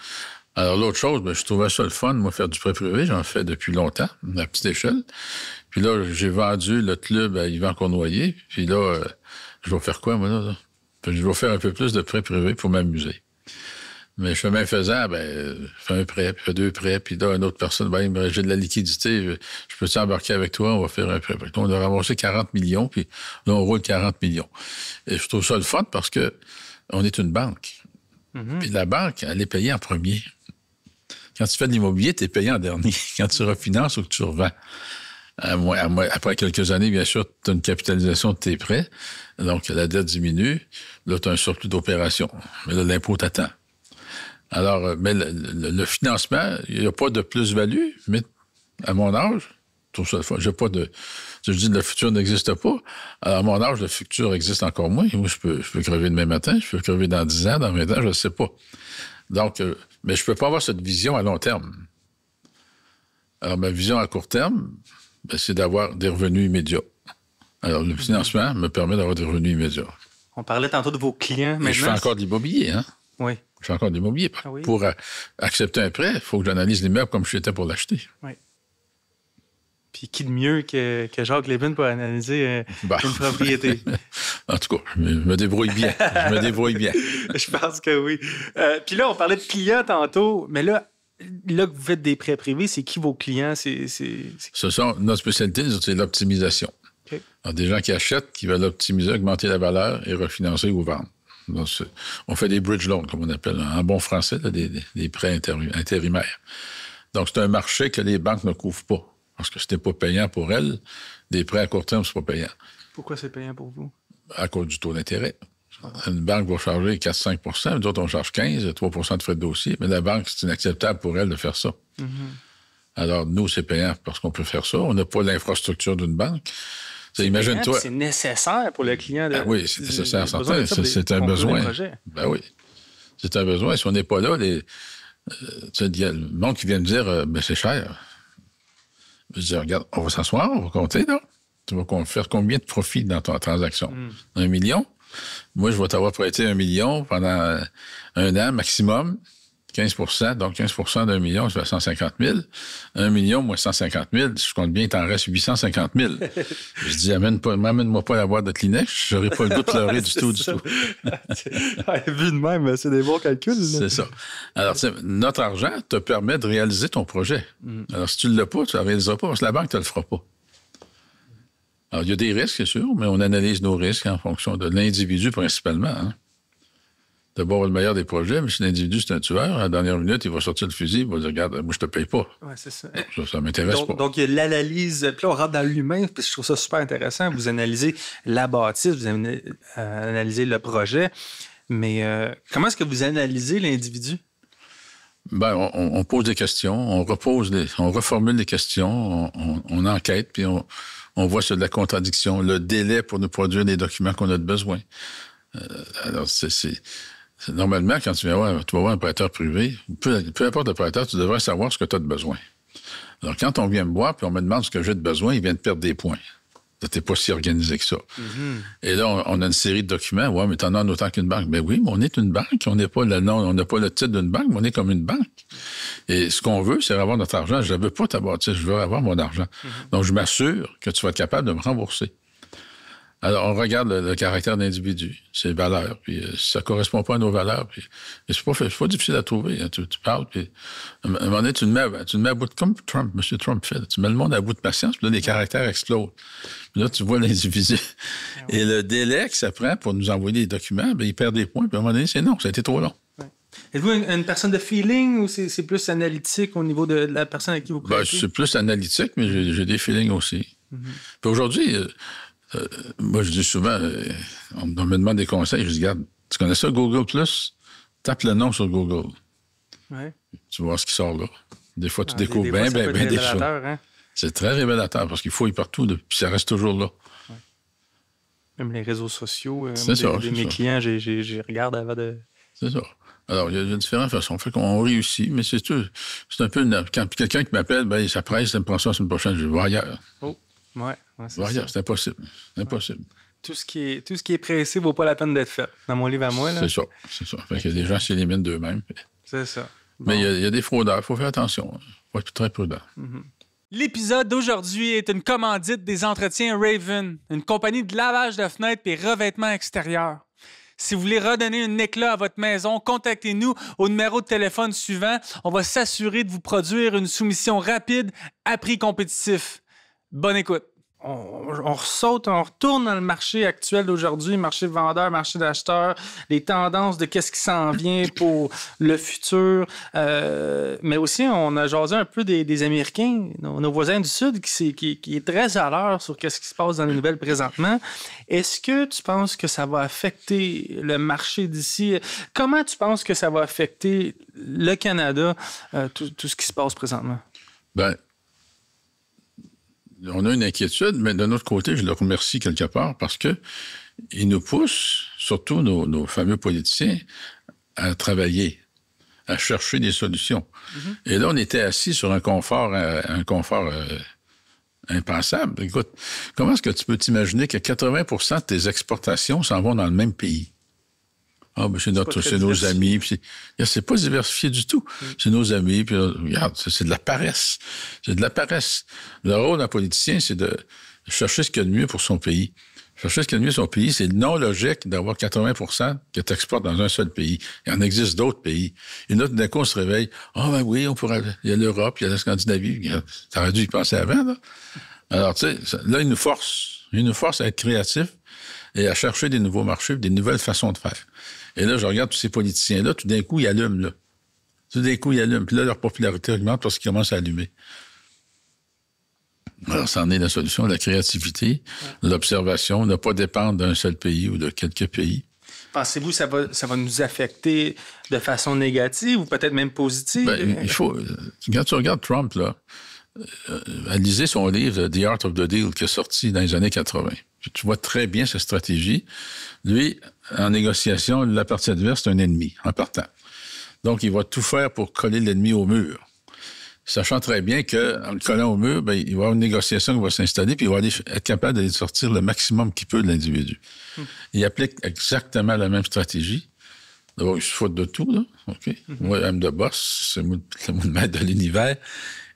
Alors, l'autre chose, ben, je trouvais ça le fun, moi, faire du prêt privé. J'en fais depuis longtemps, à petite échelle. Puis là, j'ai vendu le club à Yvan Cournoyer. Puis là, je vais faire quoi, moi, là? Puis je vais faire un peu plus de prêt privé pour m'amuser. Mais chemin faisant, ben, fais un prêt, puis fais 2 prêts, puis là, une autre personne, ben, j'ai de la liquidité, je peux t'embarquer avec toi, on va faire un prêt. On a ramassé 40 millions, puis là, on roule 40 millions. Et je trouve ça le fun parce que on est une banque. Puis la banque, elle est payée en premier. Quand tu fais de l'immobilier, tu es payé en dernier. Quand tu refinances ou que tu revends. Après quelques années, bien sûr, tu as une capitalisation de tes prêts, donc la dette diminue. Là, tu as un surplus d'opération. Mais là, l'impôt t'attend. Alors, mais le financement, il n'y a pas de plus-value, mais à mon âge, tout ça, j'ai pas de... Je dis le futur n'existe pas. Alors, à mon âge, le futur existe encore moins. Moi, je peux crever demain matin, je peux crever dans 10 ans, dans 20 ans, je ne sais pas. Donc, mais je ne peux pas avoir cette vision à long terme. Alors, ma vision à court terme, ben, c'est d'avoir des revenus immédiats. Alors, le financement me permet d'avoir des revenus immédiats. On parlait tantôt de vos clients. Mais je fais encore de l'immobilier, hein? Oui. Je fais encore de l'immobilier. Ah oui. Pour accepter un prêt, il faut que j'analyse l'immeuble comme je étais pour l'acheter. Oui. Puis qui de mieux que Jacques Lévin pour analyser une propriété? En tout cas, je me débrouille bien. Je pense que oui. Puis là, on parlait de clients tantôt, mais là que vous faites des prêts privés, c'est qui vos clients? Notre spécialité, c'est l'optimisation. Okay. Alors, des gens qui achètent, qui veulent optimiser, augmenter la valeur et refinancer ou vendre. Donc, on fait des bridge loans, comme on appelle en bon français, là, des prêts intérimaires. Donc, c'est un marché que les banques ne couvrent pas. Parce que c'était pas payant pour elles. Des prêts à court terme, c'est pas payant. Pourquoi c'est payant pour vous? À cause du taux d'intérêt. Une banque va charger 4-5 nous autres, on charge 15, 3 de frais de dossier. Mais la banque, c'est inacceptable pour elle de faire ça. Alors, nous, c'est payant parce qu'on peut faire ça. On n'a pas l'infrastructure d'une banque. Imagine-toi. C'est nécessaire pour le client. Oui, c'est nécessaire, certain. C'est un besoin. Ben oui. C'est un besoin. Si on n'est pas là, il y a le monde qui vient me dire c'est cher. Je dis, regarde, on va s'asseoir, on va compter, là. Tu vas faire combien de profit dans ta transaction? 1 million? Moi, je vais t'avoir prêté 1 million pendant 1 an maximum, 15 %. Donc, 15 % d'1 million, ça fait 150 000. 1 million moins 150 000, si je compte bien, il t'en reste 850 000. Je dis, m'amène-moi pas la boîte de Kleenex, je n'aurai pas le goût de pleurer du tout. Vu de même, c'est des bons calculs. Là. C'est ça. Alors, notre argent te permet de réaliser ton projet. Alors, si tu ne l'as pas, tu ne le réaliseras pas, parce que la banque ne te le fera pas. Alors, il y a des risques, c'est sûr, mais on analyse nos risques en fonction de l'individu principalement. Hein. D'abord, le meilleur des projets, mais si l'individu, c'est un tueur, à la dernière minute, il va sortir le fusil, il va dire, regarde, moi, je te paye pas. Oui, c'est ça. Ça m'intéresse pas. Donc, il y a l'analyse, puis là, on rentre dans l'humain, puis je trouve ça super intéressant. Vous analysez la bâtisse, vous analysez le projet, mais comment est-ce que vous analysez l'individu? Ben, on pose des questions, on reformule les questions, on enquête, puis on voit sur de la contradiction, le délai pour nous produire les documents qu'on a de besoin. Alors, normalement, quand tu vas voir un prêteur privé, peu importe le prêteur, tu devrais savoir ce que tu as de besoin. Alors, quand on vient me voir puis on me demande ce que j'ai de besoin, il vient de perdre des points. Tu n'es pas si organisé que ça. Et là, on a une série de documents. Ouais, mais tu en as autant qu'une banque. Ben oui, mais on est une banque. On n'a pas le titre d'une banque, mais on est comme une banque. Et ce qu'on veut, c'est avoir notre argent. Je ne veux pas ta bâtisse, je veux avoir mon argent. Donc, je m'assure que tu vas être capable de me rembourser. Alors, on regarde le caractère de l'individu, ses valeurs, puis si ça ne correspond pas à nos valeurs, puis c'est pas difficile à trouver. Hein. Tu parles, puis à un moment donné, tu le mets à bout de... Comme Trump, M. Trump fait. Tu mets le monde à bout de patience, puis là, les caractères explosent. Puis là, tu vois l'individu. Et le délai que ça prend pour nous envoyer les documents, bien, il perd des points, puis à un moment donné, c'est non, ça a été trop long. Ouais. Êtes-vous une personne de feeling ou c'est plus analytique au niveau de la personne avec qui vous prêtez? Ben, c'est plus analytique, mais j'ai des feelings aussi. Puis aujourd'hui... moi, je dis souvent, on me demande des conseils, je dis, regarde, tu connais ça, Google+? Tape le nom sur Google. Ouais. Tu vois ce qui sort là. Des fois, tu découvres bien des choses. Hein? C'est très révélateur parce qu'il fouille partout, puis ça reste toujours là. Ouais. Même les réseaux sociaux, mes clients, j'y regarde avant de... C'est ça. Alors, il y a différentes façons. Fait qu'on réussit, mais c'est un peu... Quand quelqu'un qui m'appelle, ben ça presse, ça me prend ça la semaine prochaine, je vais voir ailleurs. Oh. Ouais, c'est impossible. Impossible. Tout ce qui est pressé vaut pas la peine d'être fait. Dans mon livre à moi, là. C'est ça. Fait qu'il y a des gens qui s'éliminent d'eux-mêmes. C'est ça. Bon. Mais il y a des fraudeurs. Il faut faire attention. Il faut être très prudent. L'épisode d'aujourd'hui est une commandite des entretiens Raven, une compagnie de lavage de fenêtres et revêtement extérieur. Si vous voulez redonner un éclat à votre maison, contactez-nous au numéro de téléphone suivant. On va s'assurer de vous produire une soumission rapide à prix compétitif. Bonne écoute. On retourne dans le marché actuel d'aujourd'hui, marché vendeur, marché d'acheteur, les tendances de qu'est-ce qui s'en vient pour le futur. Mais aussi, on a jasé un peu des Américains, nos voisins du Sud, qui est très à l'heure sur qu'est-ce qui se passe dans les nouvelles présentement. Est-ce que tu penses que ça va affecter le marché d'ici? Comment tu penses que ça va affecter le Canada, tout ce qui se passe présentement? Ben, on a une inquiétude, mais d'un autre côté, je le remercie quelque part parce qu'ils nous poussent, surtout nos fameux politiciens, à travailler, à chercher des solutions. Et là, on était assis sur un confort impensable. Écoute, comment est-ce que tu peux t'imaginer que 80 % de tes exportations s'en vont dans le même pays? Ah, ben c'est nos amis. Puis c'est pas diversifié du tout. C'est nos amis. Puis regarde, c'est de la paresse. C'est de la paresse. Le rôle d'un politicien, c'est de chercher ce qu'il y a de mieux pour son pays. Chercher ce qu'il y a de mieux pour son pays, c'est non logique d'avoir 80 % que tu exportes dans un seul pays. Il en existe d'autres pays. Et là, d'un coup, on se réveille. Ah, ben oui, on pourrait. Il y a l'Europe, il y a la Scandinavie. T'aurais dû y penser avant, là. Alors, tu sais, là, il nous force. Il nous force à être créatifs et à chercher des nouveaux marchés, des nouvelles façons de faire. Et là, je regarde tous ces politiciens-là, tout d'un coup, ils allument, là. Tout d'un coup, ils allument. Puis là, leur popularité augmente parce qu'ils commencent à allumer. Alors, ça en est la solution, la créativité, l'observation, ne pas dépendre d'un seul pays ou de quelques pays. Pensez-vous que ça va nous affecter de façon négative ou peut-être même positive? Ben, il faut... Quand tu regardes Trump, là, lisez son livre The Art of the Deal qui est sorti dans les années 80. Tu vois très bien sa stratégie. Lui, en négociation, la partie adverse, c'est un ennemi, en partant. Donc, il va tout faire pour coller l'ennemi au mur. Sachant très bien qu'en le collant au mur, ben, il va y avoir une négociation qui va s'installer, puis il va être capable d'aller sortir le maximum qu'il peut de l'individu. Il applique exactement la même stratégie. D'abord, il se fout de tout, là. OK? Moi, I'm the boss, c'est moi le maître de l'univers.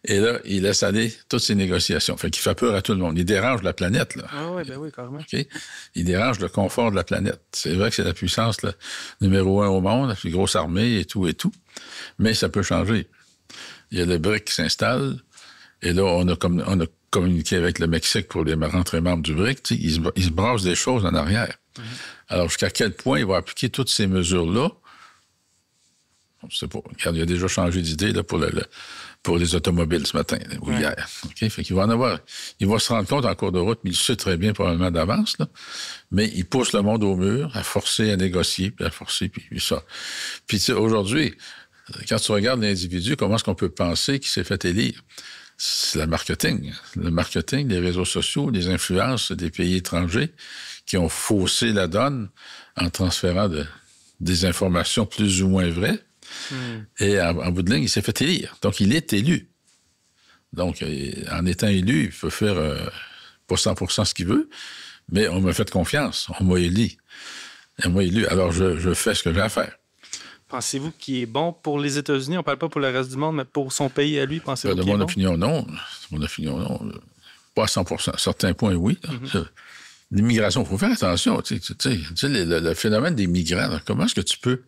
Et là, il laisse aller toutes ces négociations. Fait qu'il fait peur à tout le monde. Il dérange la planète, là. Ah oui, ben oui, carrément. Okay? Il dérange le confort de la planète. C'est vrai que c'est la puissance là, numéro 1 au monde, la plus grosse armée et tout. Mais ça peut changer. Il y a le BRIC qui s'installe. Et là, on a communiqué avec le Mexique pour les rentrer membres du BRIC. Il se brasse des choses en arrière. Alors, jusqu'à quel point il va appliquer toutes ces mesures-là? On ne sait pas. Regarde, il a déjà changé d'idée là, pour les automobiles ce matin, ou hier. Okay? Fait qu'il va en avoir. Il va se rendre compte en cours de route, mais il le sait très bien probablement d'avance, là. Mais il pousse le monde au mur, à forcer, à négocier, puis à forcer, puis ça. Puis tu sais, aujourd'hui, quand tu regardes l'individu, comment est-ce qu'on peut penser qu'il s'est fait élire? C'est le marketing. Le marketing, les réseaux sociaux, les influences des pays étrangers qui ont faussé la donne en transférant des informations plus ou moins vraies. Et en bout de ligne, il s'est fait élire. Donc, il est élu. Donc, en étant élu, il peut faire pas 100% ce qu'il veut, mais on m'a fait confiance. On m'a élu. Alors, je fais ce que j'ai à faire. Pensez-vous qu'il est bon pour les États-Unis? On ne parle pas pour le reste du monde, mais pour son pays à lui, pensez-vous qu'il est bon? Mon opinion, non. Pas à 100%. À certains points, oui. L'immigration, il faut faire attention. Tu sais, le phénomène des migrants, là, comment est-ce que tu peux...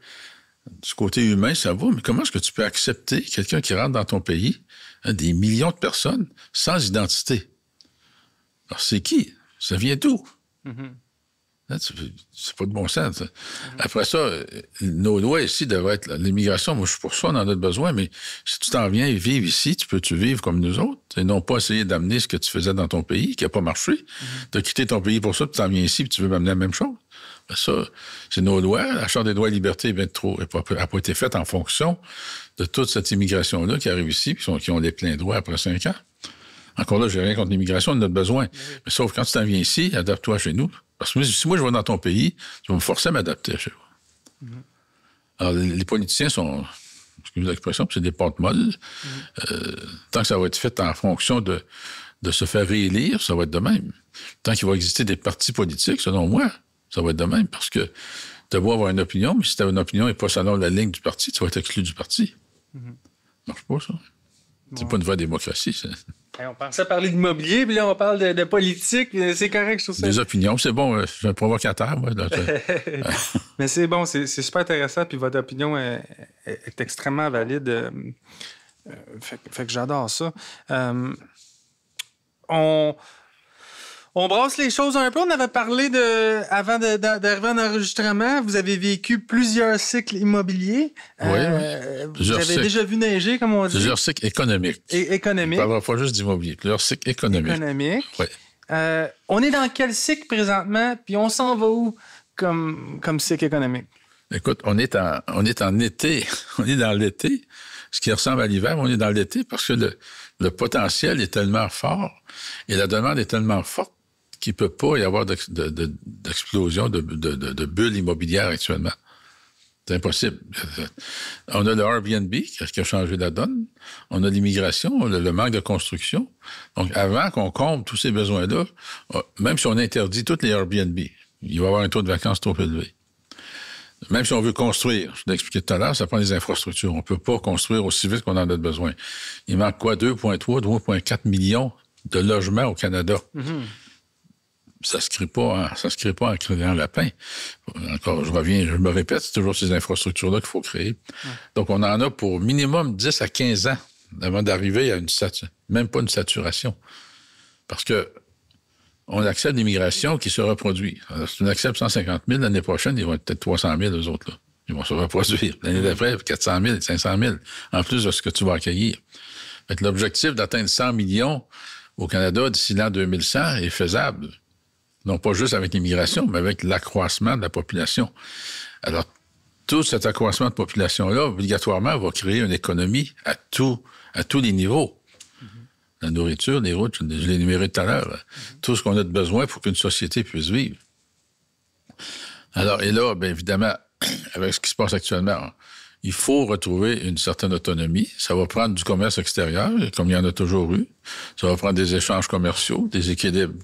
Du côté humain, ça va, mais comment est-ce que tu peux accepter quelqu'un qui rentre dans ton pays, des millions de personnes, sans identité? Alors, c'est qui? Ça vient d'où? C'est pas de bon sens. Après ça, nos lois ici devraient être... L'immigration, moi, je suis pour ça, on en a besoin, mais si tu t'en viens et vivre ici, tu peux-tu vivre comme nous autres? Et non pas essayer d'amener ce que tu faisais dans ton pays, qui n'a pas marché. Tu as quitté ton pays pour ça, puis tu t'en viens ici, puis tu veux m'amener la même chose. Ben ça, c'est nos lois. La Charte des droits et libertés n'a pas été faite en fonction de toute cette immigration-là qui arrive ici, puis qui ont les pleins droits après 5 ans. Encore là, j'ai rien contre l'immigration, on en a besoin. Mais sauf quand tu t'en viens ici, adapte-toi chez nous. Parce que si moi, je vais dans ton pays, tu vas me forcer à m'adapter chez vous. Alors, les politiciens sont, excusez l'expression, c'est des pâtes molles. Tant que ça va être fait en fonction de se faire réélire, ça va être de même. Tant qu'il va exister des partis politiques, selon moi, ça va être de même. Parce que tu vas avoir une opinion, mais si tu as une opinion et pas selon la ligne du parti, tu vas être exclu du parti. Ça marche pas, ça. C'est pas une vraie démocratie, ça. On pensait parler d'immobilier, puis là, on parle de politique. C'est correct, je trouve ça. Des opinions, c'est bon. Je suis un provocateur, moi. Mais c'est bon, c'est super intéressant, puis votre opinion est extrêmement valide. Fait que j'adore ça. On brasse les choses un peu. On avait parlé avant d'arriver en enregistrement, vous avez vécu plusieurs cycles immobiliers. Oui. Vous avez déjà vu neiger, comme on dit. Plusieurs cycles économiques. Économiques. On ne parlera pas juste d'immobilier. Plusieurs cycles économiques. Économiques. Oui. On est dans quel cycle présentement, puis on s'en va où comme cycle économique? Écoute, on est en été. On est dans l'été. Ce qui ressemble à l'hiver, on est dans l'été parce que le potentiel est tellement fort et la demande est tellement forte qu'il ne peut pas y avoir d'explosion de bulles immobilières actuellement. C'est impossible. On a le Airbnb qui a changé la donne. On a l'immigration, le manque de construction. Donc, avant qu'on comble tous ces besoins-là, même si on interdit tous les Airbnb, il va y avoir un taux de vacances trop élevé. Même si on veut construire, je l'ai expliqué tout à l'heure, ça prend des infrastructures. On ne peut pas construire aussi vite qu'on en a besoin. Il manque quoi? 2,3, 2,4 millions de logements au Canada. Ça se crée pas en créant lapin. Encore, je me répète, c'est toujours ces infrastructures-là qu'il faut créer. Donc, on en a pour minimum 10 à 15 ans avant d'arriver à même pas une saturation. Parce que on accepte l'immigration qui se reproduit. Alors, si on accepte 150 000, l'année prochaine, ils vont être peut-être 300 000, eux autres, là. Ils vont se reproduire. L'année d'après, 400 000, 500 000, en plus de ce que tu vas accueillir. Fait que l'objectif d'atteindre 100 millions au Canada d'ici l'an 2100 est faisable. Non pas juste avec l'immigration, mais avec l'accroissement de la population. Alors, tout cet accroissement de population-là, obligatoirement, va créer une économie à tous les niveaux. La nourriture, les routes, je l'ai énuméré tout à l'heure. Tout ce qu'on a de besoin pour qu'une société puisse vivre. Alors, et là, bien évidemment, avec ce qui se passe actuellement, il faut retrouver une certaine autonomie. Ça va prendre du commerce extérieur, comme il y en a toujours eu. Ça va prendre des échanges commerciaux, des équilibres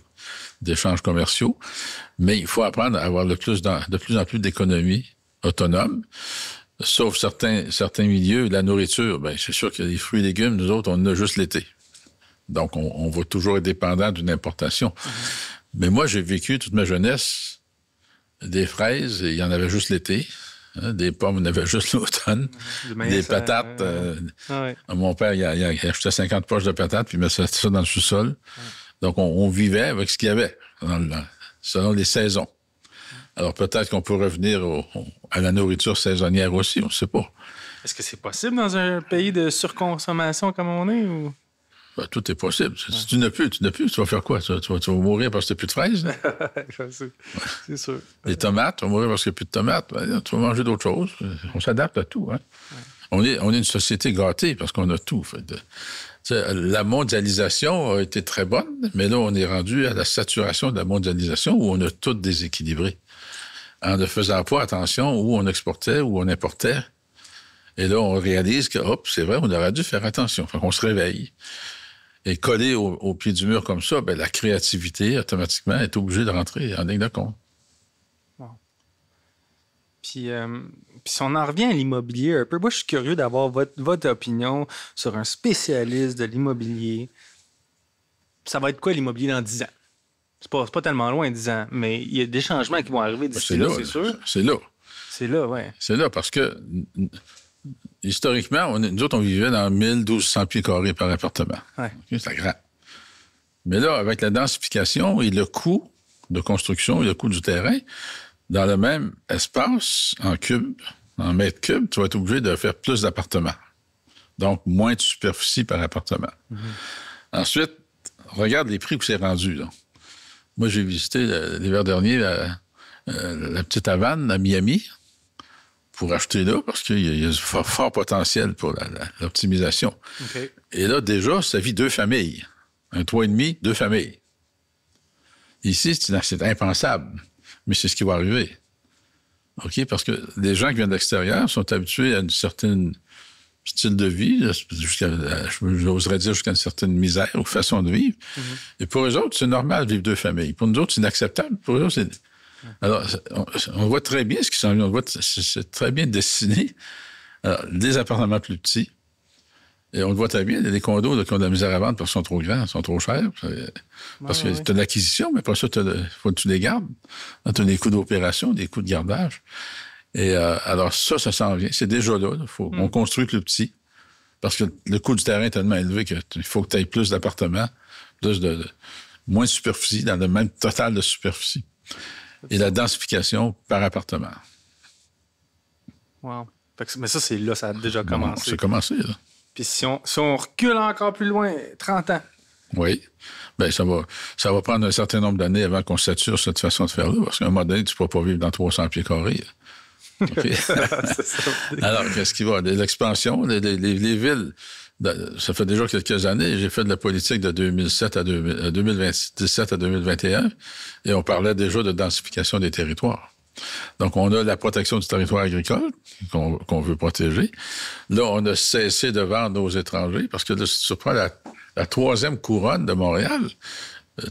d'échanges commerciaux. Mais il faut apprendre à avoir de plus en plus d'économies autonomes. Sauf certains milieux, la nourriture, bien, c'est sûr que les fruits et légumes, nous autres, on en a juste l'été. Donc, on va toujours être dépendant d'une importation. Mais moi, j'ai vécu toute ma jeunesse des fraises, il y en avait juste l'été. Des pommes, on avait juste l'automne. Des patates. Mon père, il achetait 50 poches de patates, puis il mettait ça dans le sous-sol. Donc, on vivait avec ce qu'il y avait, selon les saisons. Alors, peut-être qu'on peut revenir à la nourriture saisonnière aussi, on ne sait pas. Est-ce que c'est possible dans un pays de surconsommation comme on est? Ou... Ben, tout est possible. Si tu n'as plus, tu vas faire quoi? Tu vas mourir parce que tu n'as plus de fraises? C'est sûr. Les tomates, tu vas mourir parce qu'il n'y a plus de tomates. Ben, tu vas manger d'autres choses. On s'adapte à tout. Hein? On est une société gâtée parce qu'on a tout. La mondialisation a été très bonne, mais là, on est rendu à la saturation de la mondialisation où on a tout déséquilibré. En ne faisant pas attention où on exportait, où on importait. Et là, on réalise que, c'est vrai, on aurait dû faire attention. Fait qu'on se réveille. Et collé au pied du mur comme ça, ben, la créativité, automatiquement, est obligée de rentrer en ligne de compte. Wow. Puis, si on en revient à l'immobilier un peu, moi, je suis curieux d'avoir votre opinion sur un spécialiste de l'immobilier. Ça va être quoi l'immobilier dans 10 ans? C'est pas tellement loin, 10 ans, mais il y a des changements qui vont arriver d'ici là, c'est sûr. C'est là. C'est là, oui. C'est là parce que, historiquement, nous autres, on vivait dans 1200 pieds carrés par appartement. Ouais. C'est grand. Mais là, avec la densification et le coût de construction et le coût du terrain, dans le même espace, en cube, en mètres cubes, tu vas être obligé de faire plus d'appartements. Donc, moins de superficie par appartement. Mm-hmm. Ensuite, regarde les prix où c'est rendu, là. Moi, j'ai visité l'hiver dernier la petite Havane à Miami pour acheter là parce qu'il y a un fort potentiel pour l'optimisation. Okay. Et là, déjà, ça vit 2 familles. Un toit et demi, 2 familles. Ici, c'est impensable, mais c'est ce qui va arriver. OK? Parce que les gens qui viennent de l'extérieur sont habitués à une certaine style de vie, j'oserais dire jusqu'à une certaine misère ou façon de vivre. Mm-hmm. Et pour eux autres, c'est normal de vivre 2 familles. Pour nous autres, c'est inacceptable. Pour eux autres, c'est... Alors, on voit très bien ce qui s'en vient. On voit c'est très bien dessiné. Alors, des appartements plus petits. Et on le voit très bien. Il y a des condos qui ont de la misère à vendre parce qu'ils sont trop grands, sont trop chers. Parce que tu as de l'acquisition, mais après ça, faut que tu les gardes. Tu as des coûts d'opération, des coûts de gardage. Et alors, ça s'en vient. C'est déjà là. On construit plus petit. Parce que le coût du terrain est tellement élevé qu'il faut que tu aies plus d'appartements, moins de superficie, dans le même total de superficie. Et la densification par appartement. Wow. Mais ça, c'est là, ça a déjà commencé. C'est commencé, là. Puis si on recule encore plus loin, 30 ans. Oui. Bien, ça va prendre un certain nombre d'années avant qu'on sature cette façon de faire-là. Parce qu'à un moment donné, tu ne pourras pas vivre dans 300 pieds carrés. Okay. Alors, qu'est-ce qui va? L'expansion, les villes, ça fait déjà quelques années, j'ai fait de la politique de 2017 à 2021, et on parlait déjà de densification des territoires. Donc, on a la protection du territoire agricole qu'on veut protéger. Là, on a cessé de vendre aux étrangers, parce que là, si tu prends la 3e couronne de Montréal,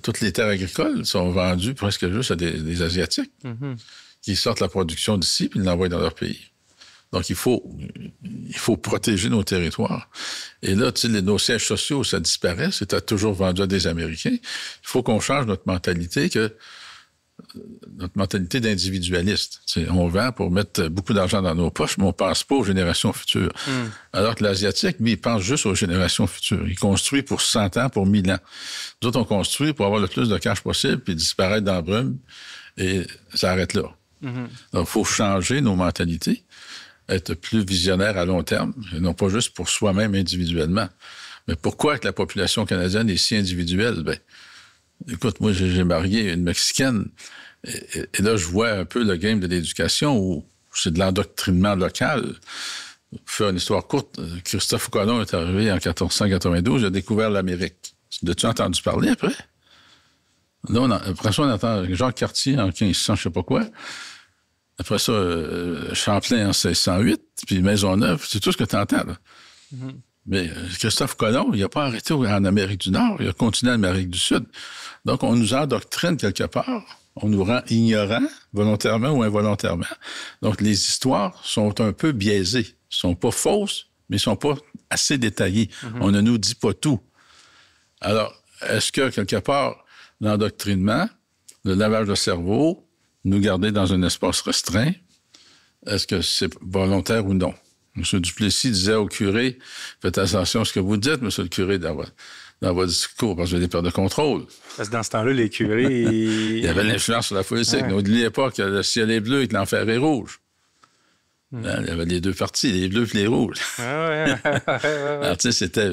toutes les terres agricoles sont vendues presque juste à des Asiatiques. Mm-hmm. Qui sortent la production d'ici puis l'envoient dans leur pays. Donc, il faut protéger nos territoires. Et là, tu sais, nos sièges sociaux, ça disparaît. C'était toujours vendu à des Américains. Il faut qu'on change notre mentalité d'individualiste. Tu sais, on vend pour mettre beaucoup d'argent dans nos poches, mais on ne pense pas aux générations futures. Alors que l'Asiatique, lui, il pense juste aux générations futures. Il construit pour 100 ans, pour 1000 ans. Nous autres, on construit pour avoir le plus de cash possible puis disparaître dans la brume. Et ça arrête là. Mm-hmm. Donc, il faut changer nos mentalités, être plus visionnaire à long terme, et non pas juste pour soi-même individuellement. Mais pourquoi que la population canadienne est si individuelle? Ben, écoute, moi, j'ai marié une Mexicaine, et là, je vois un peu le game de l'éducation où c'est de l'endoctrinement local. Pour faire une histoire courte, Christophe Colomb est arrivé en 1492, il a découvert l'Amérique. As-tu entendu parler après? Là, après ça, on entend Jacques Cartier en 1500, je sais pas quoi. Après ça, Champlain en 1608, puis Maisonneuve, c'est tout ce que tu entends. Mm-hmm. Mais Christophe Colomb, il n'a pas arrêté en Amérique du Nord, il a continué en Amérique du Sud. Donc, on nous endoctrine quelque part, on nous rend ignorants, volontairement ou involontairement. Donc, les histoires sont un peu biaisées. Elles ne sont pas fausses, mais elles ne sont pas assez détaillées. Mm-hmm. On ne nous dit pas tout. Alors, est-ce que, quelque part, l'endoctrinement, le lavage de cerveau, nous garder dans un espace restreint, est-ce que c'est volontaire ou non? M. Duplessis disait au curé, faites attention à ce que vous dites, M. le curé, dans votre discours, parce que vous avez des pertes de contrôle. Parce que dans ce temps-là, les curés... Il y avait l'influence sur la politique. N'oubliez pas que le ciel est bleu et que l'enfer est rouge. Il y avait les deux parties, les bleus et les rouges. Alors, tu sais, c'était...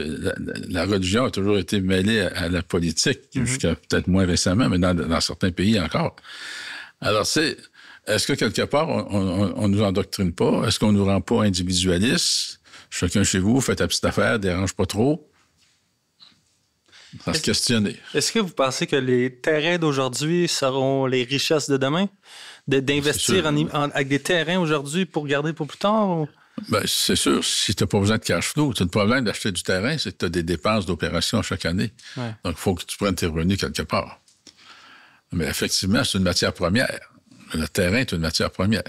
La religion a toujours été mêlée à la politique, jusqu'à peut-être moins récemment, mais dans certains pays encore. Alors, est-ce que quelque part, on nous endoctrine pas? Est-ce qu'on nous rend pas individualistes? Chacun chez vous, faites ta petite affaire, dérange pas trop. Ça se questionner. Est-ce que vous pensez que les terrains d'aujourd'hui seront les richesses de demain? D'investir avec des terrains aujourd'hui pour garder pour plus tard? Ou? Bien, c'est sûr, si tu n'as pas besoin de cash flow, le problème d'acheter du terrain, c'est que tu as des dépenses d'opération chaque année. Ouais. Donc, il faut que tu prennes tes revenus quelque part. Mais effectivement, c'est une matière première. Le terrain est une matière première.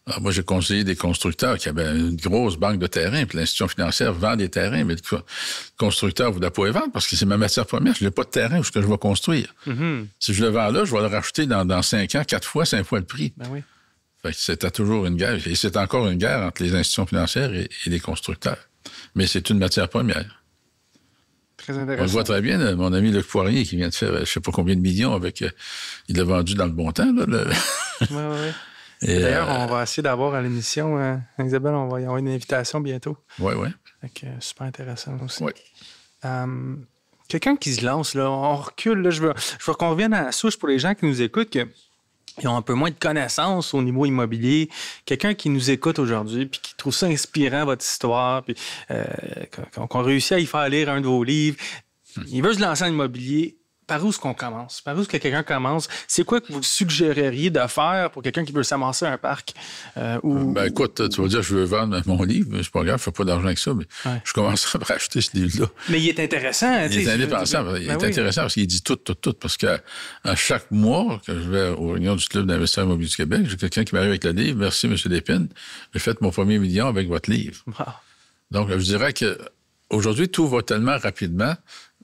Alors, moi, j'ai conseillé des constructeurs qui avaient une grosse banque de terrain, puis l'institution financière vend des terrains, mais le constructeur ne voulait pas les vendre parce que c'est ma matière première. Je n'ai pas de terrain où je vais construire. Mm-hmm. Si je le vends là, je vais le racheter dans 5 ans, 5 fois le prix. Ben oui. Fait que c'était toujours une guerre. Et c'est encore une guerre entre les institutions financières et les constructeurs. Mais c'est une matière première. Très intéressant. On le voit très bien, mon ami Luc Poirier, qui vient de faire je ne sais pas combien de millions avec... il l'a vendu dans le bon temps. Oui. Et d'ailleurs, on va essayer d'avoir à l'émission, Isabelle, on va y avoir une invitation bientôt. Oui. Super intéressant aussi. Oui. Quelqu'un qui se lance, là, on recule, là, je veux qu'on revienne à la souche pour les gens qui nous écoutent, qui ont un peu moins de connaissances au niveau immobilier. Quelqu'un qui nous écoute aujourd'hui puis qui trouve ça inspirant, votre histoire, puis qu'on réussit à y faire lire un de vos livres. Il veut se lancer en immobilier. Par où est-ce qu'on commence? Par où est-ce que quelqu'un commence? C'est quoi que vous suggéreriez de faire pour quelqu'un qui veut s'amasser un parc? Ben écoute, tu vas dire je veux vendre mon livre, mais c'est pas grave, je fais pas d'argent avec ça, mais je commencerai par acheter ce livre-là. Mais il est intéressant. Il est intéressant parce qu'il dit tout, parce qu'à chaque mois que je vais aux réunions du Club d'investisseurs immobiliers du Québec, j'ai quelqu'un qui m'arrive avec le livre. Merci, M. Lépine. J'ai fait mon premier million avec votre livre. Wow. Donc, je dirais que aujourd'hui, tout va tellement rapidement.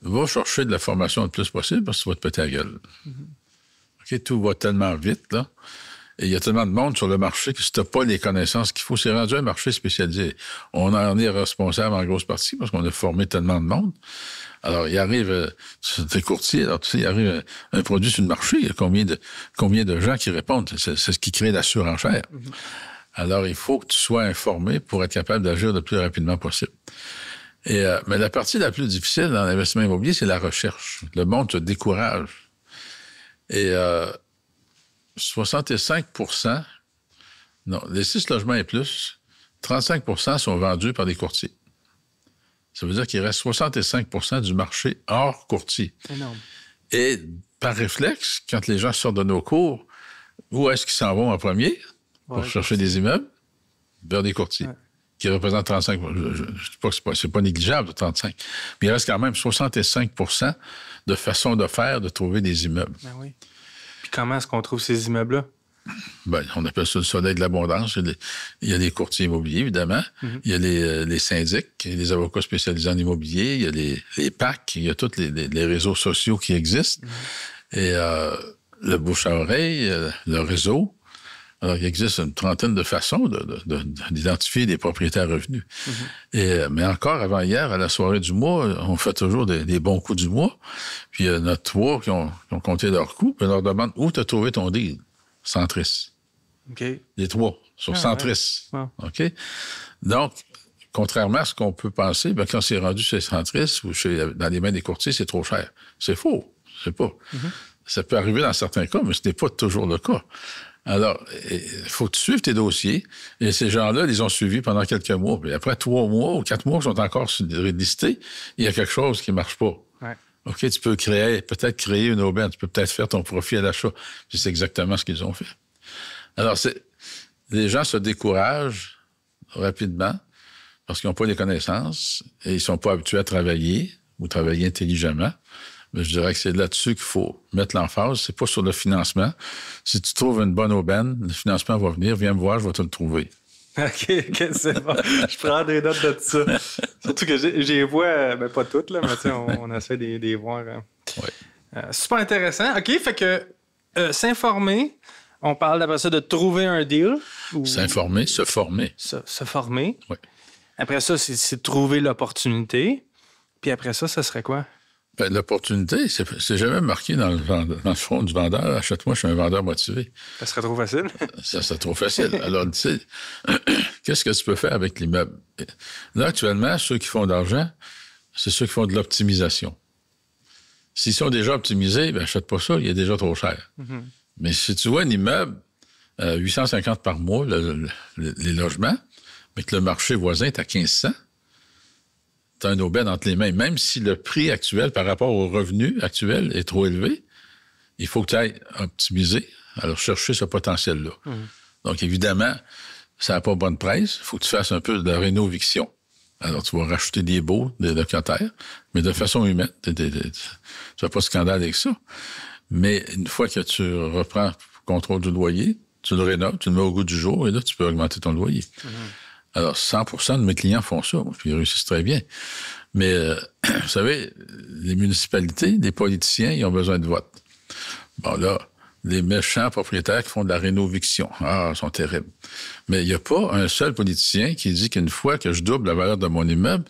Va chercher de la formation le plus possible parce que tu vas te péter la gueule. Mm-hmm. OK, tout va tellement vite, là. Et il y a tellement de monde sur le marché que si tu n'as pas les connaissances qu'il faut, c'est rendu un marché spécialisé. On en est responsable en grosse partie parce qu'on a formé tellement de monde. Alors, il arrive, t'es courtier, alors tu sais, il arrive un produit sur le marché, il y a combien de gens qui répondent? C'est ce qui crée la surenchère. Mm-hmm. Alors, il faut que tu sois informé pour être capable d'agir le plus rapidement possible. Mais la partie la plus difficile dans l'investissement immobilier, c'est la recherche. Le monde te décourage. Et 65%, non, les 6 logements et plus, 35% sont vendus par des courtiers. Ça veut dire qu'il reste 65% du marché hors courtier. Énorme. Et par réflexe, quand les gens sortent de nos cours, où est-ce qu'ils s'en vont en premier pour chercher des immeubles? Vers des courtiers. Ouais. Qui représente 35 %. Je ne dis pas que c'est pas négligeable, 35 %. Mais il reste quand même 65% de façon de faire, de trouver des immeubles. Ben oui. Puis comment est-ce qu'on trouve ces immeubles-là? Ben, on appelle ça le soleil de l'abondance. Il y a les courtiers immobiliers, évidemment. Mm-hmm. Il y a les syndics, il y a les avocats spécialisés en immobilier, il y a les PAC, il y a tous les réseaux sociaux qui existent. Mm-hmm. Et le bouche à oreille, le réseau. Alors, il existe une trentaine de façons d'identifier des propriétaires revenus. Mm-hmm. Mais encore, avant hier, à la soirée du mois, on fait toujours des bons coups du mois. Puis, il y en a 3 qui ont compté leurs coups, puis on leur demande où tu as trouvé ton deal. Centris. OK. Les 3 sur Centris. Ouais. OK? Donc, contrairement à ce qu'on peut penser, ben, quand c'est rendu chez Centris ou dans les mains des courtiers, c'est trop cher. C'est faux. C'est pas. Mm-hmm. Ça peut arriver dans certains cas, mais ce n'est pas toujours le cas. Alors, il faut que tu suives tes dossiers. Et ces gens-là, ils ont suivi pendant quelques mois. Puis après 3 mois ou 4 mois qu'ils sont encore listés, il y a quelque chose qui ne marche pas. Ouais. OK, tu peux peut-être créer une aubaine. Tu peux peut-être faire ton profit à l'achat. Puis c'est exactement ce qu'ils ont fait. Alors, les gens se découragent rapidement parce qu'ils n'ont pas les connaissances et ils ne sont pas habitués à travailler ou travailler intelligemment. Mais je dirais que c'est là-dessus qu'il faut mettre l'emphase. C'est pas sur le financement. Si tu trouves une bonne aubaine, le financement va venir. Viens me voir, je vais te le trouver. OK, c'est bon. Je prends des notes de ça. Surtout que j'ai vois, pas toutes, là, mais on essaie de les voir. Oui. Super intéressant. OK, fait que s'informer, on parle d'après ça de trouver un deal. S'informer, se former. Se former. Oui. Après ça, c'est trouver l'opportunité. Puis après ça serait quoi? Ben, l'opportunité, c'est jamais marqué dans le front du vendeur. Achète-moi, je suis un vendeur motivé. Ça serait trop facile. Ça serait trop facile. Alors, tu sais, qu'est-ce que tu peux faire avec l'immeuble? Là, actuellement, ceux qui font de l'argent, c'est ceux qui font de l'optimisation. S'ils sont déjà optimisés, ben, achète pas ça, il est déjà trop cher. Mm-hmm. Mais si tu vois un immeuble, 850 par mois, les logements, mais que le marché voisin est à 1500, tu as une aubaine entre les mains. Même si le prix actuel par rapport au revenu actuel est trop élevé, il faut que tu ailles optimiser, alors chercher ce potentiel-là. Mmh. Donc, évidemment, ça n'a pas bonne presse. Il faut que tu fasses un peu de la rénoviction. Alors, tu vas racheter des baux, des locataires, mais de façon humaine. Tu ne fais pas de scandale avec ça. Mais une fois que tu reprends le contrôle du loyer, tu le rénoves, tu le mets au goût du jour, et là, tu peux augmenter ton loyer. Mmh. Alors, 100% de mes clients font ça, puis ils réussissent très bien. Mais, vous savez, les municipalités, les politiciens, ils ont besoin de vote. Bon, là, les méchants propriétaires qui font de la rénoviction, ils sont terribles. Mais il n'y a pas un seul politicien qui dit qu'une fois que je double la valeur de mon immeuble,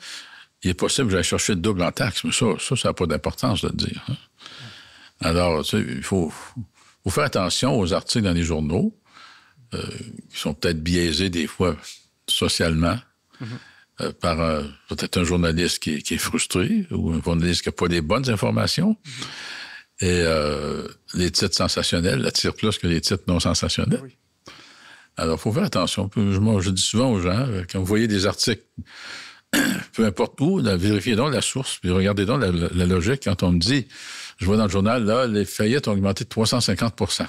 il est possible que j'aille chercher le double en taxes. Mais ça n'a pas d'importance de le dire. Hein? Alors, tu sais, il faut faire attention aux articles dans les journaux, qui sont peut-être biaisés des fois socialement, par peut-être un journaliste qui est frustré ou un journaliste qui n'a pas les bonnes informations. Et les titres sensationnels attirent plus que les titres non sensationnels. Oui. Alors, il faut faire attention. Je dis souvent aux gens, quand vous voyez des articles, peu importe où, vérifiez donc la source, puis regardez donc la logique. Quand on me dit, je vois dans le journal, là, les faillites ont augmenté de 350 %.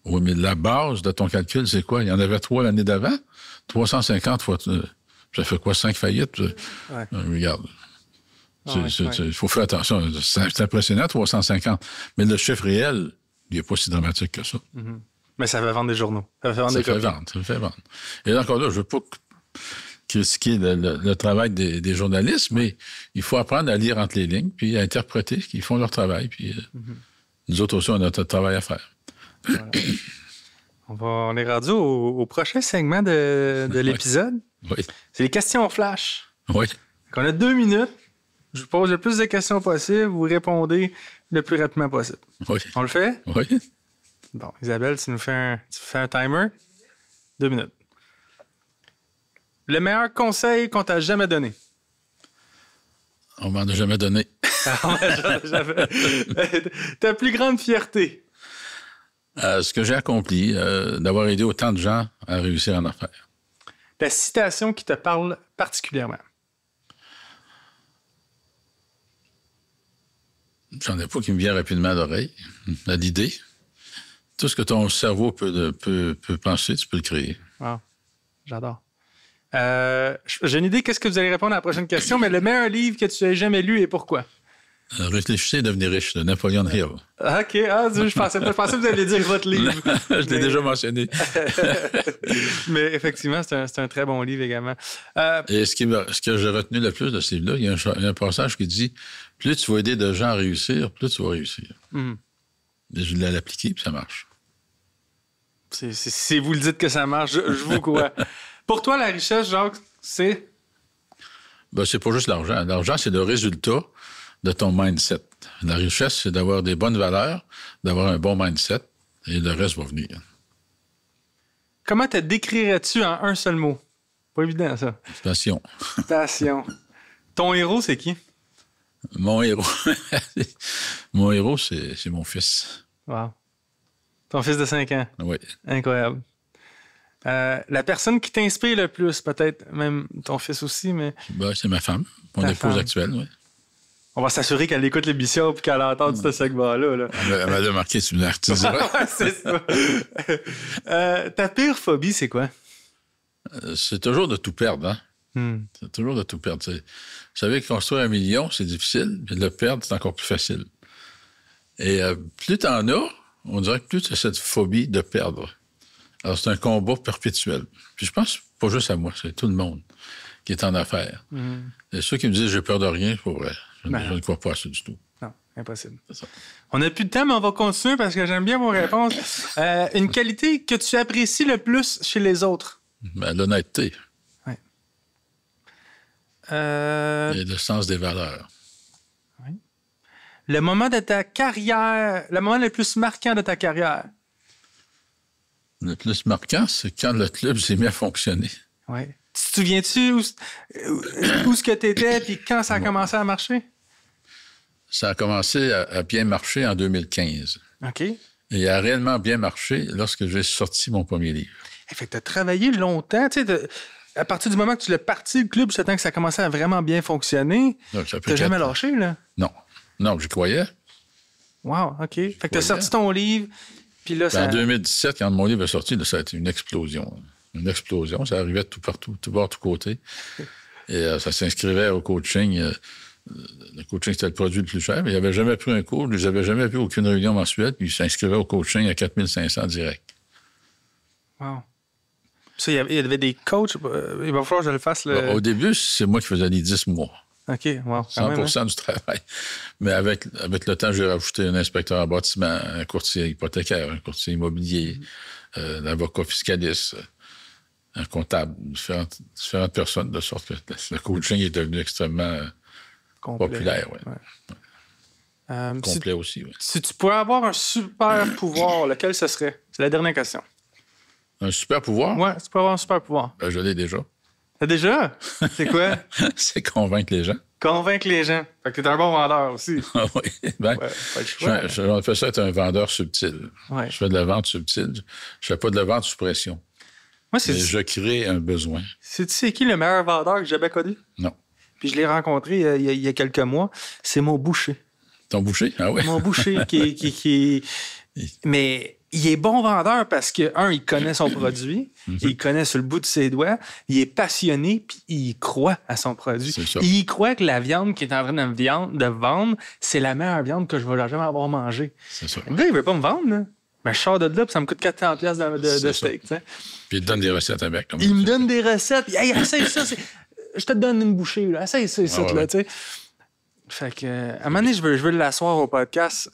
Oui, mais la base de ton calcul, c'est quoi? Il y en avait 3 l'année d'avant. 350 fois... ça fait quoi, 5 faillites? Ouais. Regarde. Il faut faire attention. C'est impressionnant, 350. Mais le chiffre réel, il n'est pas si dramatique que ça. Mm-hmm. Mais ça fait vendre des journaux. Ça fait vendre des copies. Ça fait vendre. Et encore là, je ne veux pas critiquer le travail des journalistes, mais il faut apprendre à lire entre les lignes, puis à interpréter qu'ils font leur travail. Puis nous autres aussi, on a notre travail à faire. Voilà. On est rendu au prochain segment de l'épisode. Oui. C'est les questions flash. Oui. On a 2 minutes. Je vous pose le plus de questions possible. Vous répondez le plus rapidement possible. Oui. On le fait? Oui. Bon, Isabelle, tu fais un timer. 2 minutes. Le meilleur conseil qu'on t'a jamais donné? On m'en a jamais donné. Ta plus grande fierté? Ce que j'ai accompli, d'avoir aidé autant de gens à réussir en affaires. La citation qui te parle particulièrement? J'en ai pas qui me vient rapidement à l'oreille, à l'idée. Tout ce que ton cerveau peut penser, tu peux le créer. Wow. J'adore. J'ai une idée, qu'est-ce que vous allez répondre à la prochaine question, mais le meilleur livre que tu aies jamais lu et pourquoi? Réfléchissez et devenez riche, de Napoleon Hill. OK. Je pensais que vous alliez dire votre livre. Je l'ai déjà mentionné. Mais effectivement, c'est un très bon livre également. Et ce que j'ai retenu le plus de ce livre-là, il y a un passage qui dit « Plus tu vas aider de gens à réussir, plus tu vas réussir. » Je l'ai appliqué, puis ça marche. Si vous le dites que ça marche, je vous crois. Pour toi, la richesse, Jacques, c'est? C'est pas juste l'argent. L'argent, c'est le résultat de ton mindset. La richesse, c'est d'avoir des bonnes valeurs, d'avoir un bon mindset, et le reste va venir. Comment te décrirais-tu en un seul mot? Pas évident, ça. Passion. Passion. Ton héros, c'est qui? Mon héros? Mon héros, c'est mon fils. Wow. Ton fils de 5 ans. Oui. Incroyable. La personne qui t'inspire le plus, peut-être même ton fils aussi, mais... Ben, c'est ma femme, mon épouse actuelle, oui. On va s'assurer qu'elle écoute l'émission et qu'elle entende ce segment-là. Là. Elle m'a remarqué, tu me l'as c'est ça. Ta pire phobie, c'est quoi? C'est toujours de tout perdre, hein? C'est toujours de tout perdre. Vous savez, construire 1 million, c'est difficile, mais de le perdre, c'est encore plus facile. Et plus t'en as, on dirait que plus tu as cette phobie de perdre. Alors, c'est un combat perpétuel. Puis je pense, pas juste à moi, c'est tout le monde qui est en affaires. Et ceux qui me disent « j'ai peur de rien », c'est pas vrai. Je ne crois pas à ça du tout. Non, impossible. On n'a plus de temps, mais on va continuer parce que j'aime bien vos réponses. Une qualité que tu apprécies le plus chez les autres? Ben, l'honnêteté. Oui. Et le sens des valeurs. Oui. Le moment de ta carrière, le moment le plus marquant de ta carrière? Le plus marquant, c'est quand le club s'est mis à fonctionner. Oui. Tu te souviens-tu où ce que tu étais et quand ça a commencé à marcher? Ça a commencé à bien marcher en 2015. OK. Et a réellement bien marché lorsque j'ai sorti mon premier livre. Fait que tu as travaillé longtemps. Tu sais, à partir du moment que tu l'as parti, le club, jusqu'à temps que ça a commencé à vraiment bien fonctionner, tu n'as jamais lâché, là? Non. Non, j'y croyais. Wow, OK. Fait que tu as sorti ton livre, puis là, En 2017, quand mon livre est sorti, là, ça a été une explosion. Une explosion. Ça arrivait de tout partout, tout bord, tout côté. Et ça s'inscrivait au coaching. Le coaching, c'était le produit le plus cher. Mais il n'avait jamais pris un cours. Ils n'avaient jamais vu aucune réunion mensuelle. Puis ils s'inscrivaient au coaching à 4 500 direct. Wow. Ça, il y avait des coachs. Il va falloir que je le fasse. Au début, c'est moi qui faisais les 10 mois. OK, wow. 100% du travail. Mais avec le temps, j'ai rajouté un inspecteur en bâtiment, un courtier hypothécaire, un courtier immobilier, un avocat fiscaliste, un comptable, différentes personnes, de sorte que le coaching est devenu extrêmement populaire. Ouais. Complet aussi, oui. Si tu pourrais avoir un super pouvoir, lequel ce serait? C'est la dernière question. Un super pouvoir? Oui, tu peux avoir un super pouvoir. Ben, je l'ai déjà. T'as déjà? C'est quoi? C'est convaincre les gens. Convaincre les gens. Fait que t'es un bon vendeur aussi. Ah oui. Ben, on fait ça être un vendeur subtil. Ouais. Je fais de la vente subtile. Je fais pas de la vente sous pression. Moi, je crée un besoin. Sais-tu c'est qui le meilleur vendeur que j'ai jamais connu? Non. Puis je l'ai rencontré il y a quelques mois. C'est mon boucher. Ton boucher? Ah oui. Mon boucher qui Mais il est bon vendeur parce que, il connaît son produit, il connaît sur le bout de ses doigts, il est passionné, puis il croit à son produit. Il croit que la viande qu'il est en train de vendre, c'est la meilleure viande que je vais jamais avoir mangée. C'est ça. Le gars, il veut pas me vendre, là. Ben, je sors de là, puis ça me coûte 400$ de steak. T'sais. Puis il te donne des recettes avec. Il me donne des recettes. Hey, essaye ça. Je te donne une bouchée. Là. Essaye ça. Là, tu sais. Fait que, à un moment donné, je veux l'asseoir au podcast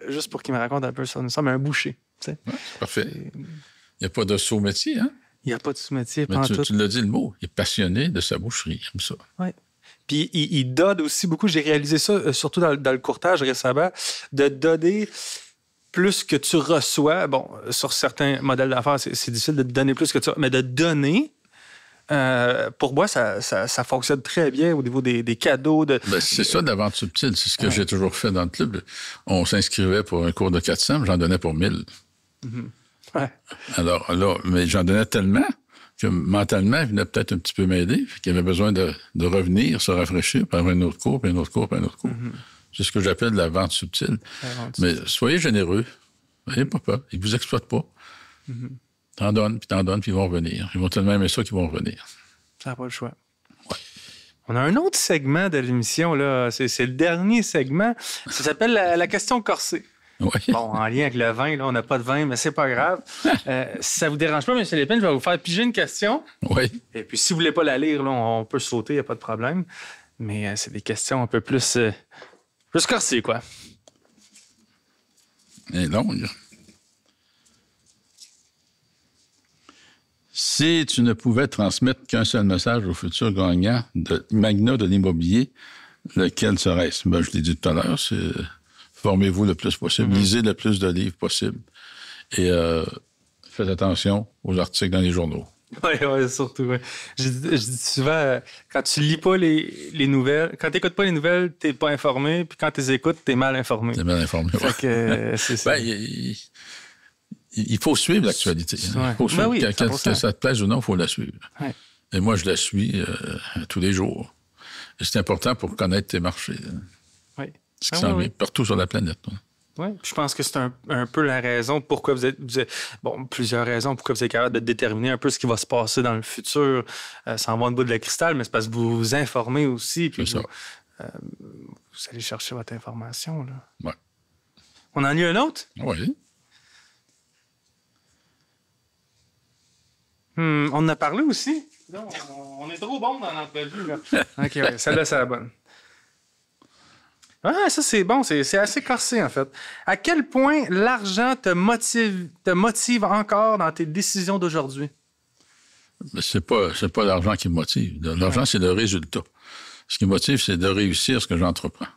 juste pour qu'il me raconte un peu ça. Nous sommes un boucher. Ouais, parfait. Il n'y a pas de sous-métier, hein? Il n'y a pas de sous-métier. Mais tu l'as dit le mot. Il est passionné de sa boucherie. Il aime ça. Oui. Puis il donne aussi beaucoup. J'ai réalisé ça, surtout dans le courtage récemment, de donner plus que tu reçois. Bon, sur certains modèles d'affaires, c'est difficile de donner plus que tu reçois, mais de donner, pour moi, ça fonctionne très bien au niveau des cadeaux. C'est ça de la vente subtile. C'est ce que j'ai toujours fait dans le club. On s'inscrivait pour un cours de 400, j'en donnais pour 1000. Ouais. Alors là, mais j'en donnais tellement que mentalement, il venait peut-être un petit peu m'aider. Il avait besoin de revenir, se rafraîchir, puis avoir un autre cours, puis un autre cours, puis un autre cours. C'est ce que j'appelle la vente subtile. Mais soyez généreux. N'ayez pas peur. Ils ne vous exploitent pas. T'en donnes, puis ils vont revenir. Ils vont tellement aimer ça qu'ils vont revenir. Ça n'a pas le choix. Ouais. On a un autre segment de l'émission, là. C'est le dernier segment. Ça s'appelle la question corsée. Oui. Bon, en lien avec le vin, là, on n'a pas de vin, mais c'est pas grave. Si ça vous dérange pas, M. Lépine, je vais vous faire piger une question. Oui. Et puis, si vous voulez pas la lire, là, on peut sauter, il n'y a pas de problème. Mais c'est des questions un peu plus corsées, quoi. Et longue. Si tu ne pouvais transmettre qu'un seul message au futur gagnant de Magnat de l'immobilier, lequel serait-ce? Ben, je l'ai dit tout à l'heure, c'est formez-vous le plus possible, lisez le plus de livres possible et faites attention aux articles dans les journaux. Oui, surtout. Ouais. Je dis souvent, quand tu lis pas les nouvelles, quand tu n'écoutes pas les nouvelles, tu n'es pas informé, puis quand tu les écoutes, tu es mal informé. Tu es mal informé. Fait que, c'est ça. Ben, il faut suivre l'actualité. Hein. Il faut suivre. Oui, que ça te plaise ou non, il faut la suivre. Ouais. Et moi, je la suis tous les jours. Et c'est important pour connaître tes marchés. Oui. Ce qui s'en vient partout sur la planète. Oui, je pense que c'est un peu la raison pourquoi vous êtes plusieurs raisons pourquoi vous êtes capable de déterminer un peu ce qui va se passer dans le futur sans avoir une boule de cristal, mais c'est parce que vous vous informez aussi, puis vous allez chercher votre information. Là. Ouais. On en lit un autre? Oui. On en a parlé aussi. Non, on est trop bon dans l'entrevue. Là. OK, ouais, celle-là, c'est la bonne. Ah, ça, c'est bon. C'est assez corsé, en fait. À quel point l'argent te motive encore dans tes décisions d'aujourd'hui? C'est pas l'argent qui me motive. L'argent, c'est le résultat. Ce qui me motive, c'est de réussir ce que j'entreprends.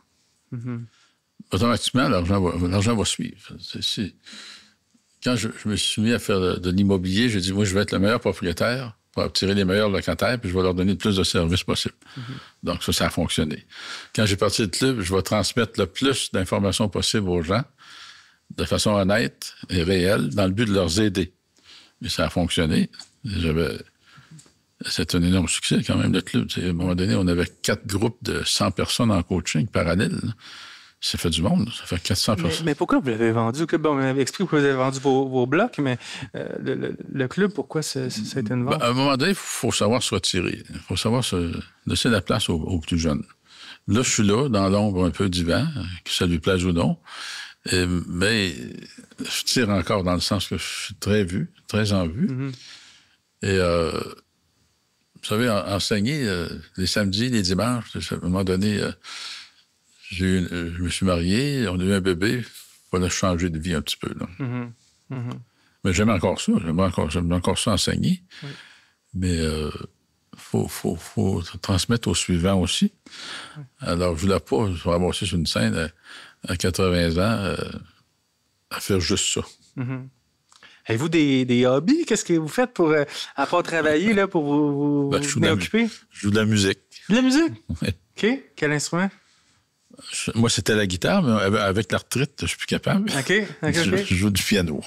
Mm-hmm. Automatiquement, l'argent va suivre. Quand je me suis mis à faire de l'immobilier, j'ai dit, moi, je vais être le meilleur propriétaire pour attirer les meilleurs locataires, puis je vais leur donner le plus de services possible. Mm-hmm. Donc, ça a fonctionné. Quand j'ai parti le club, je vais transmettre le plus d'informations possible aux gens, de façon honnête et réelle, dans le but de leur aider. Et ça a fonctionné. C'est un énorme succès, quand même, le club. À un moment donné, on avait 4 groupes de 100 personnes en coaching parallèle. Ça fait du monde, ça fait 400 personnes. Mais pourquoi vous l'avez vendu? Bon, on m'avait expliqué pourquoi vous avez vendu vos blocs, mais le club, pourquoi ça a été une vente? À un moment donné, il faut savoir se retirer. Il faut savoir se laisser la place aux plus jeunes. Là, je suis là, dans l'ombre un peu du vent, que ça lui plaise ou non. Mais je tire encore dans le sens que je suis très vu, très en vue. Mm-hmm. Et vous savez, enseigner les samedis, les dimanches, à un moment donné... je me suis marié, on a eu un bébé, il fallait changer de vie un petit peu. Là. Mm-hmm. Mm-hmm. Mais j'aime encore ça, j'aime encore ça enseigner. Oui. Mais faut transmettre au suivant aussi. Oui. Alors, je ne voulais pas se ramasser sur une scène à 80 ans à faire juste ça. Mm-hmm. Avez-vous des hobbies? Qu'est-ce que vous faites pour, à part travailler, là, pour vous occuper? Je joue de la musique. De la musique? Oui. OK. Quel instrument? Moi, c'était la guitare, mais avec la retraite, je suis plus capable. OK. Je joue du piano.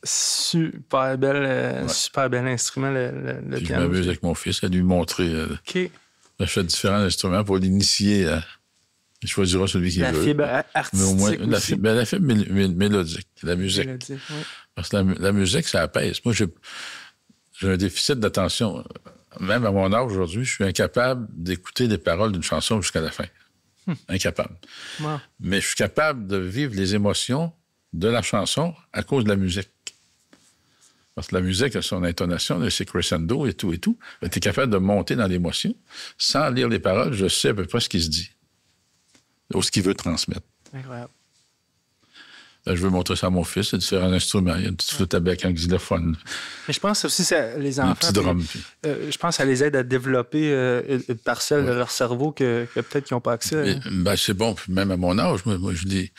Super bel instrument, le piano. Je m'amuse avec mon fils à lui montrer. OK. Je fais différents instruments pour l'initier. Il choisira celui qu'il veut. La fibre artistique. Mais au moins, la fibre mélodique, la musique. Mélodique, oui. Parce que la musique, ça apaise. Moi, j'ai un déficit d'attention. Même à mon âge aujourd'hui, je suis incapable d'écouter les paroles d'une chanson jusqu'à la fin. Incapable. Wow. Mais je suis capable de vivre les émotions de la chanson à cause de la musique. Parce que la musique a son intonation, c'est crescendo et tout. Tu es capable de monter dans l'émotion. Sans lire les paroles, je sais à peu près ce qu'il se dit. Ou ce qu'il veut transmettre. Incroyable. Là, je veux montrer ça à mon fils, il y a différents instruments. Il y a une petite flûte à bec, un xylophone. Mais je pense aussi que les enfants... Un petit drum. Je pense que ça les aide à développer une parcelle de leur cerveau que peut-être qu'ils n'ont pas accès. C'est bon, puis même à mon âge, moi je dis...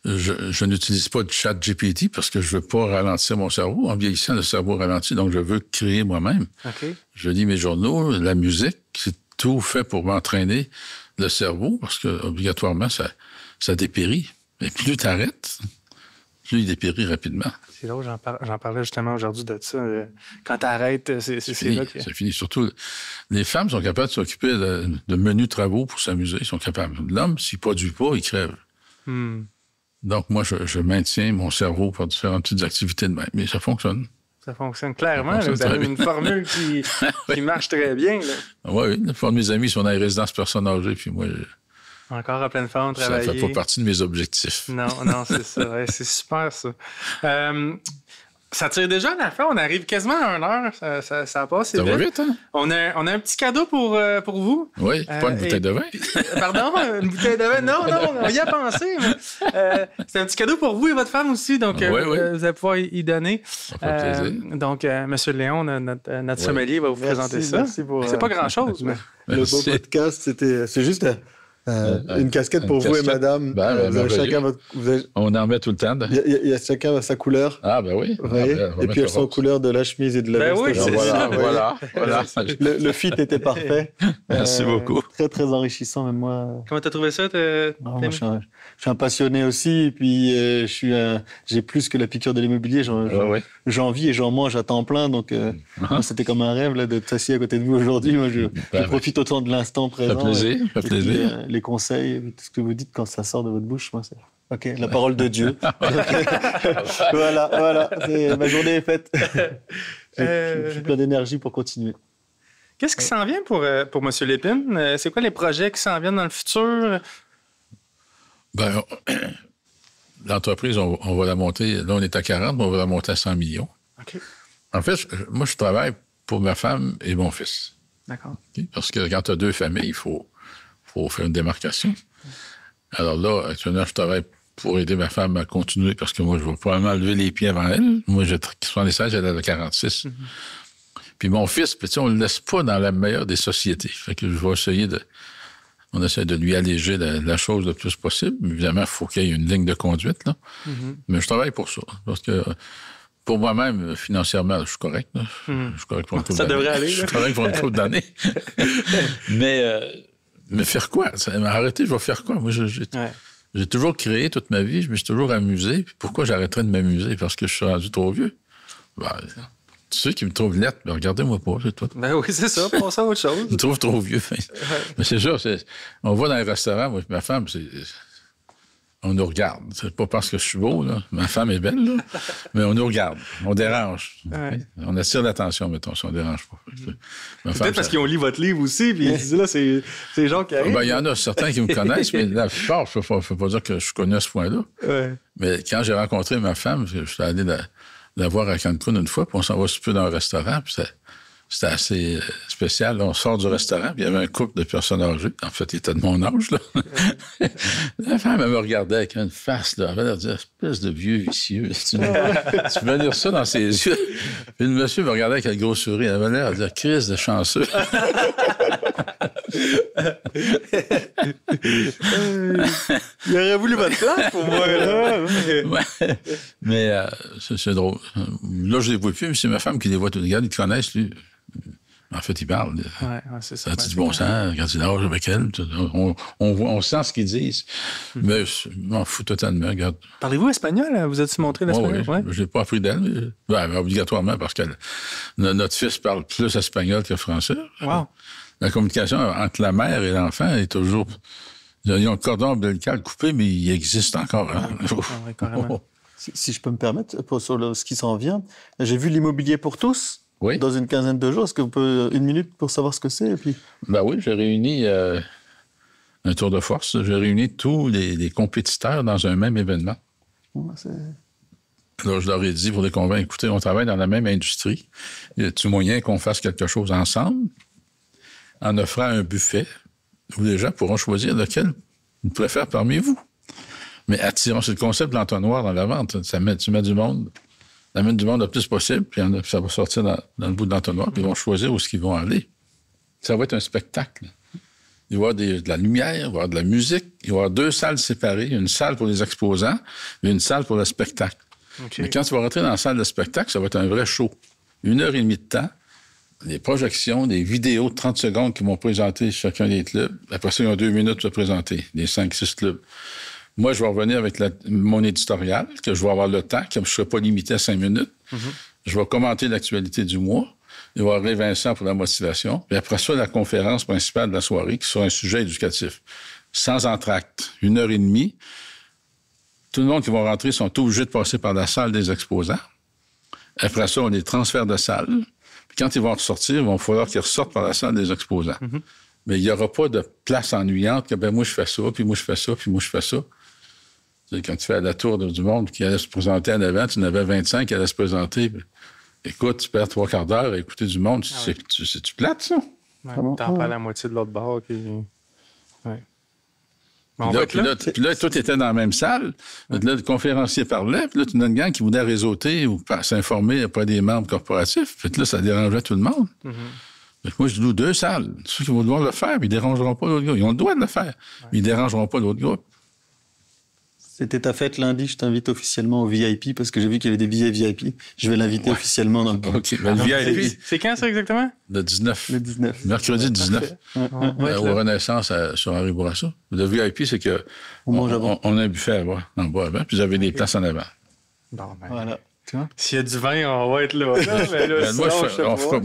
Je n'utilise pas de chat GPT parce que je ne veux pas ralentir mon cerveau. En vieillissant, le cerveau ralentit, donc je veux créer moi-même. Okay. Je lis mes journaux, la musique, c'est tout fait pour m'entraîner le cerveau parce que obligatoirement, ça dépérit. Mais plus tu arrêtes, plus il dépérit rapidement. C'est là où j'en parlais justement aujourd'hui de ça. Quand tu arrêtes, c'est là que... C'est fini. Surtout, les femmes sont capables de s'occuper de menus travaux pour s'amuser. Ils sont capables. L'homme, s'il ne produit pas, il crève. Donc, moi, je maintiens mon cerveau pour différentes petites activités de même. Mais ça fonctionne. Ça fonctionne clairement. Vous avez une formule qui marche très bien. Oui. La plupart de mes amis sont dans les résidences personnes âgées, puis moi... Encore à pleine forme, travailler. Ça ne fait pas partie de mes objectifs. Non, c'est ça. Ouais, c'est super, ça. Ça tire déjà à la fin. On arrive quasiment à 1 heure. Ça passe vite. Ça va vite, hein? On a un petit cadeau pour vous. Oui, pas une bouteille de vin. Pardon, une bouteille de vin? Non, on y a pensé. C'est un petit cadeau pour vous et votre femme aussi. Donc, vous allez pouvoir y donner. Ça fait plaisir. Donc, M. Léon, notre sommelier, va vous présenter ça. Merci pour, c'est pas grand-chose. Mais... Le beau podcast, c'est juste... Une casquette pour vous et madame. Vous avez chacun votre... On en met tout le temps. Il y a chacun sa couleur. Ah, ben oui. Vous voyez? Et puis elles sont aux couleurs de la chemise et de la veste. Oui, c'est voilà. Le fit était parfait. Merci beaucoup. Très, très enrichissant, même moi. Comment t'as trouvé ça? Moi, je suis un passionné aussi, et puis j'ai plus que la piqûre de l'immobilier. J'en vis et j'en mange à temps plein, donc moi, c'était comme un rêve là, d'être assis à côté de vous aujourd'hui. Moi, je profite autant de l'instant présent. Ça fait plaisir. Les conseils, tout ce que vous dites quand ça sort de votre bouche, moi, c'est... OK, la parole de Dieu. Voilà. Ma journée est faite. J'ai plein d'énergie pour continuer. Qu'est-ce qui s'en vient pour M. Lépine? C'est quoi les projets qui s'en viennent dans le futur? Ben, l'entreprise, on va la monter. Là, on est à 40, mais on va la monter à 100 millions. OK. En fait, moi, je travaille pour ma femme et mon fils. D'accord. Okay? Parce que quand tu as deux familles, il faut faire une démarcation. Alors là, actuellement, je travaille pour aider ma femme à continuer parce que moi, je vais probablement lever les pieds avant elle. Moi, j'ai 76, elle a 46. Mm-hmm. Puis mon fils, on ne le laisse pas dans la meilleure des sociétés. Fait que je vais essayer on essaie de lui alléger la chose le plus possible. Évidemment, il faut qu'il y ait une ligne de conduite, là. Mm-hmm. Mais je travaille pour ça. Parce que pour moi-même, financièrement, je suis correct. Là. Je suis correct pour une couple d'années. Ça devrait aller. Je suis correct pour une couple d'années. Mais faire quoi? Arrêter, je vais faire quoi? Moi, j'ai toujours créé toute ma vie. Je me suis toujours amusé. Puis pourquoi j'arrêterais de m'amuser? Parce que je suis rendu trop vieux. Ben, ceux qui me trouvent lettre, ben regardez-moi pas, c'est tout. Ben oui, c'est ça. Passons à autre chose. Ils me trouvent trop vieux. Mais c'est ça. On va dans les restaurants, moi et ma femme, on nous regarde. C'est pas parce que je suis beau, là. Ma femme est belle, là. Mais on nous regarde. On dérange. Ouais. On attire l'attention, mettons, si on dérange pas. Peut-être parce qu'ils ont lu votre livre aussi, puis ils disent, là, c'est les gens qui arrivent. Ben, il y en a certains qui me connaissent, mais la plupart, je ne peux pas dire que je suis connu à ce point-là. Ouais. Mais quand j'ai rencontré ma femme, je suis allé la voir à Cancun une fois, puis on s'en va souper dans un restaurant, puis c'était assez spécial. Là, on sort du restaurant, puis il y avait un couple de personnes âgées. En fait, ils étaient de mon âge, là. La femme, elle me regardait avec une face, là. Elle avait l'air de dire, espèce de vieux vicieux. Tu veux lire ça dans ses yeux. Puis le monsieur me regardait avec un gros sourire. Elle avait l'air de dire, Christ de chanceux. Il aurait voulu votre place pour moi, là. Ouais. Mais c'est drôle. Là, je les vois plus, mais c'est ma femme qui les voit tous les gars. Ils te connaissent, lui. En fait, ils parlent. Ouais, c'est ça. Ça a du bon sens quand il nage avec elle. On sent ce qu'ils disent. Mais je m'en fous totalement. Regarde. Parlez-vous espagnol? Vous êtes-vous montré l'espagnol? Oui. Je n'ai pas appris d'elle. Obligatoirement, parce que notre fils parle plus espagnol que français. Wow. La communication entre la mère et l'enfant est toujours... Ils ont le cordon ombilical coupé, mais il existe encore. Hein? Ouais, carrément. Si je peux me permettre, sur ce qui s'en vient, j'ai vu l'immobilier pour tous dans une quinzaine de jours. Est-ce que vous pouvez une minute pour savoir ce que c'est? Et puis... Ben oui, j'ai réuni un tour de force. J'ai réuni tous les compétiteurs dans un même événement. Alors, je leur ai dit pour les convaincre, écoutez, on travaille dans la même industrie. Y a-t-il moyen qu'on fasse quelque chose ensemble en offrant un buffet où les gens pourront choisir lequel ils préfèrent parmi vous? Mais attirons, c'est le concept de l'entonnoir dans la vente. Tu mets du monde, amène du monde le plus possible, puis ça va sortir dans le bout de l'entonnoir, puis ils vont choisir où ils vont aller. Ça va être un spectacle. Il va y avoir de la lumière, il va y avoir de la musique, il va y avoir 2 salles séparées, une salle pour les exposants et une salle pour le spectacle. Okay. Mais quand tu vas rentrer dans la salle de spectacle, ça va être un vrai show. 1h30 de temps, des projections, des vidéos de 30 secondes qui vont présenter chacun des clubs. Après ça, ils ont 2 minutes pour présenter les 5-6 clubs. Moi, je vais revenir avec mon éditorial, que je vais avoir le temps, comme je ne serai pas limité à 5 minutes. Mm-hmm. Je vais commenter l'actualité du mois. Il va y avoir Vincent pour la motivation. Puis après ça, la conférence principale de la soirée, qui sera un sujet éducatif. Sans entracte. 1h30. Tout le monde qui va rentrer sont obligés de passer par la salle des exposants. Après ça, on les transfère de salle. Puis quand ils vont ressortir, il va falloir qu'ils ressortent par la salle des exposants. Mm-hmm. Mais il n'y aura pas de place ennuyante que, moi, je fais ça, puis moi, je fais ça, puis moi, je fais ça. Quand tu fais la tour du monde qui allait se présenter en avant, tu en avais 25 qui allaient se présenter. Écoute, tu perds 3/4 d'heure à écouter du monde. C'est-tu plate, ça? Ouais, t'en parles la moitié de l'autre bord. Puis là, tout était dans la même salle. Ouais. Là, le conférencier parlait. Puis là, tu as une gang qui voulait réseauter ou s'informer auprès des membres corporatifs. Puis là, ça dérangeait tout le monde. Mm-hmm. Moi, je loue 2 salles. Ceux qui vont devoir le faire, mais ils ne dérangeront pas l'autre groupe. Ils ont le droit de le faire, mais ils ne dérangeront pas l'autre groupe. C'était ta fête lundi, je t'invite officiellement au VIP parce que j'ai vu qu'il y avait des billets VIP. Je vais l'inviter officiellement dans le groupe. OK. Ben, le VIP. C'est quand ça exactement? Le 19. Le 19. Mercredi 19. Au Renaissance sur Henri Bourassa. Le VIP, c'est que on a un buffet en bas avant, puis vous avez des places en avant. Bon, ben, voilà. S'il y a du vin, on va être là. Moi,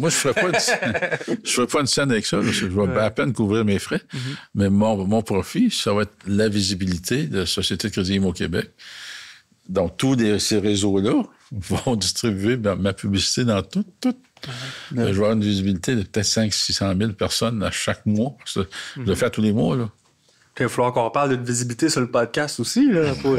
je ferai pas une scène avec ça. Je vais à peine couvrir mes frais. Mais mon profit, ça va être la visibilité de la Société de crédit Immo Québec. Donc, tous ces réseaux-là vont distribuer ma publicité dans tout. Je vais avoir une visibilité de peut-être 500-600 000 personnes à chaque mois. Je le fais tous les mois, là. Puis il va falloir qu'on parle de visibilité sur le podcast aussi, là, pour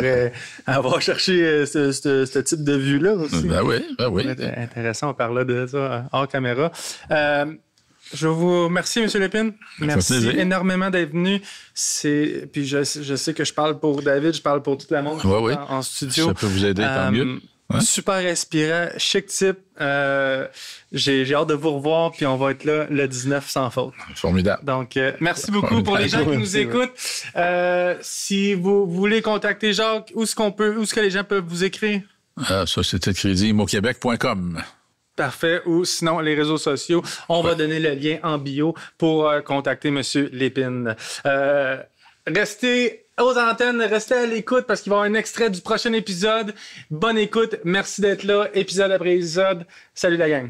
avoir cherché ce type de vue-là aussi. Ben oui. C'est intéressant, on parlait de ça hors caméra. Je vous remercie, M. Lépine. Merci énormément d'être venu. Puis je sais que je parle pour David, je parle pour tout le monde en studio. Ça peut vous aider, tant mieux. Ouais. Super inspirant, chic type. J'ai hâte de vous revoir, puis on va être là le 19 sans faute. Formidable. Donc, merci beaucoup pour les gens qui nous écoutent. Si vous voulez contacter Jacques, où est-ce que les gens peuvent vous écrire? Société de crédit immoquebec.com. Parfait. Ou sinon, les réseaux sociaux. On va donner le lien en bio pour contacter M. Lépine. Restez aux antennes, restez à l'écoute parce qu'il va y avoir un extrait du prochain épisode. Bonne écoute. Merci d'être là. Épisode après épisode. Salut la gang.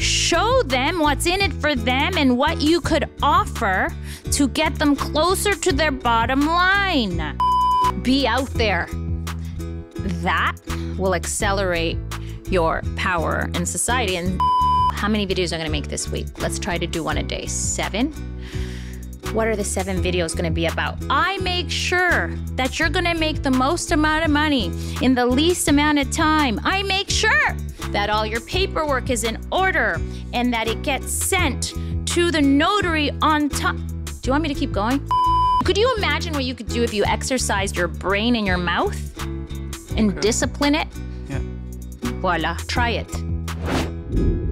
Show them what's in it for them and what you could offer to get them closer to their bottom line. Be out there. That will accelerate your power in society. And how many videos are going to make this week? Let's try to do one a day. 7? What are the 7 videos going to be about? I make sure that you're going to make the most amount of money in the least amount of time. I make sure that all your paperwork is in order and that it gets sent to the notary on time. Do you want me to keep going? Could you imagine what you could do if you exercised your brain and your mouth and discipline it? Yeah. Voila, try it.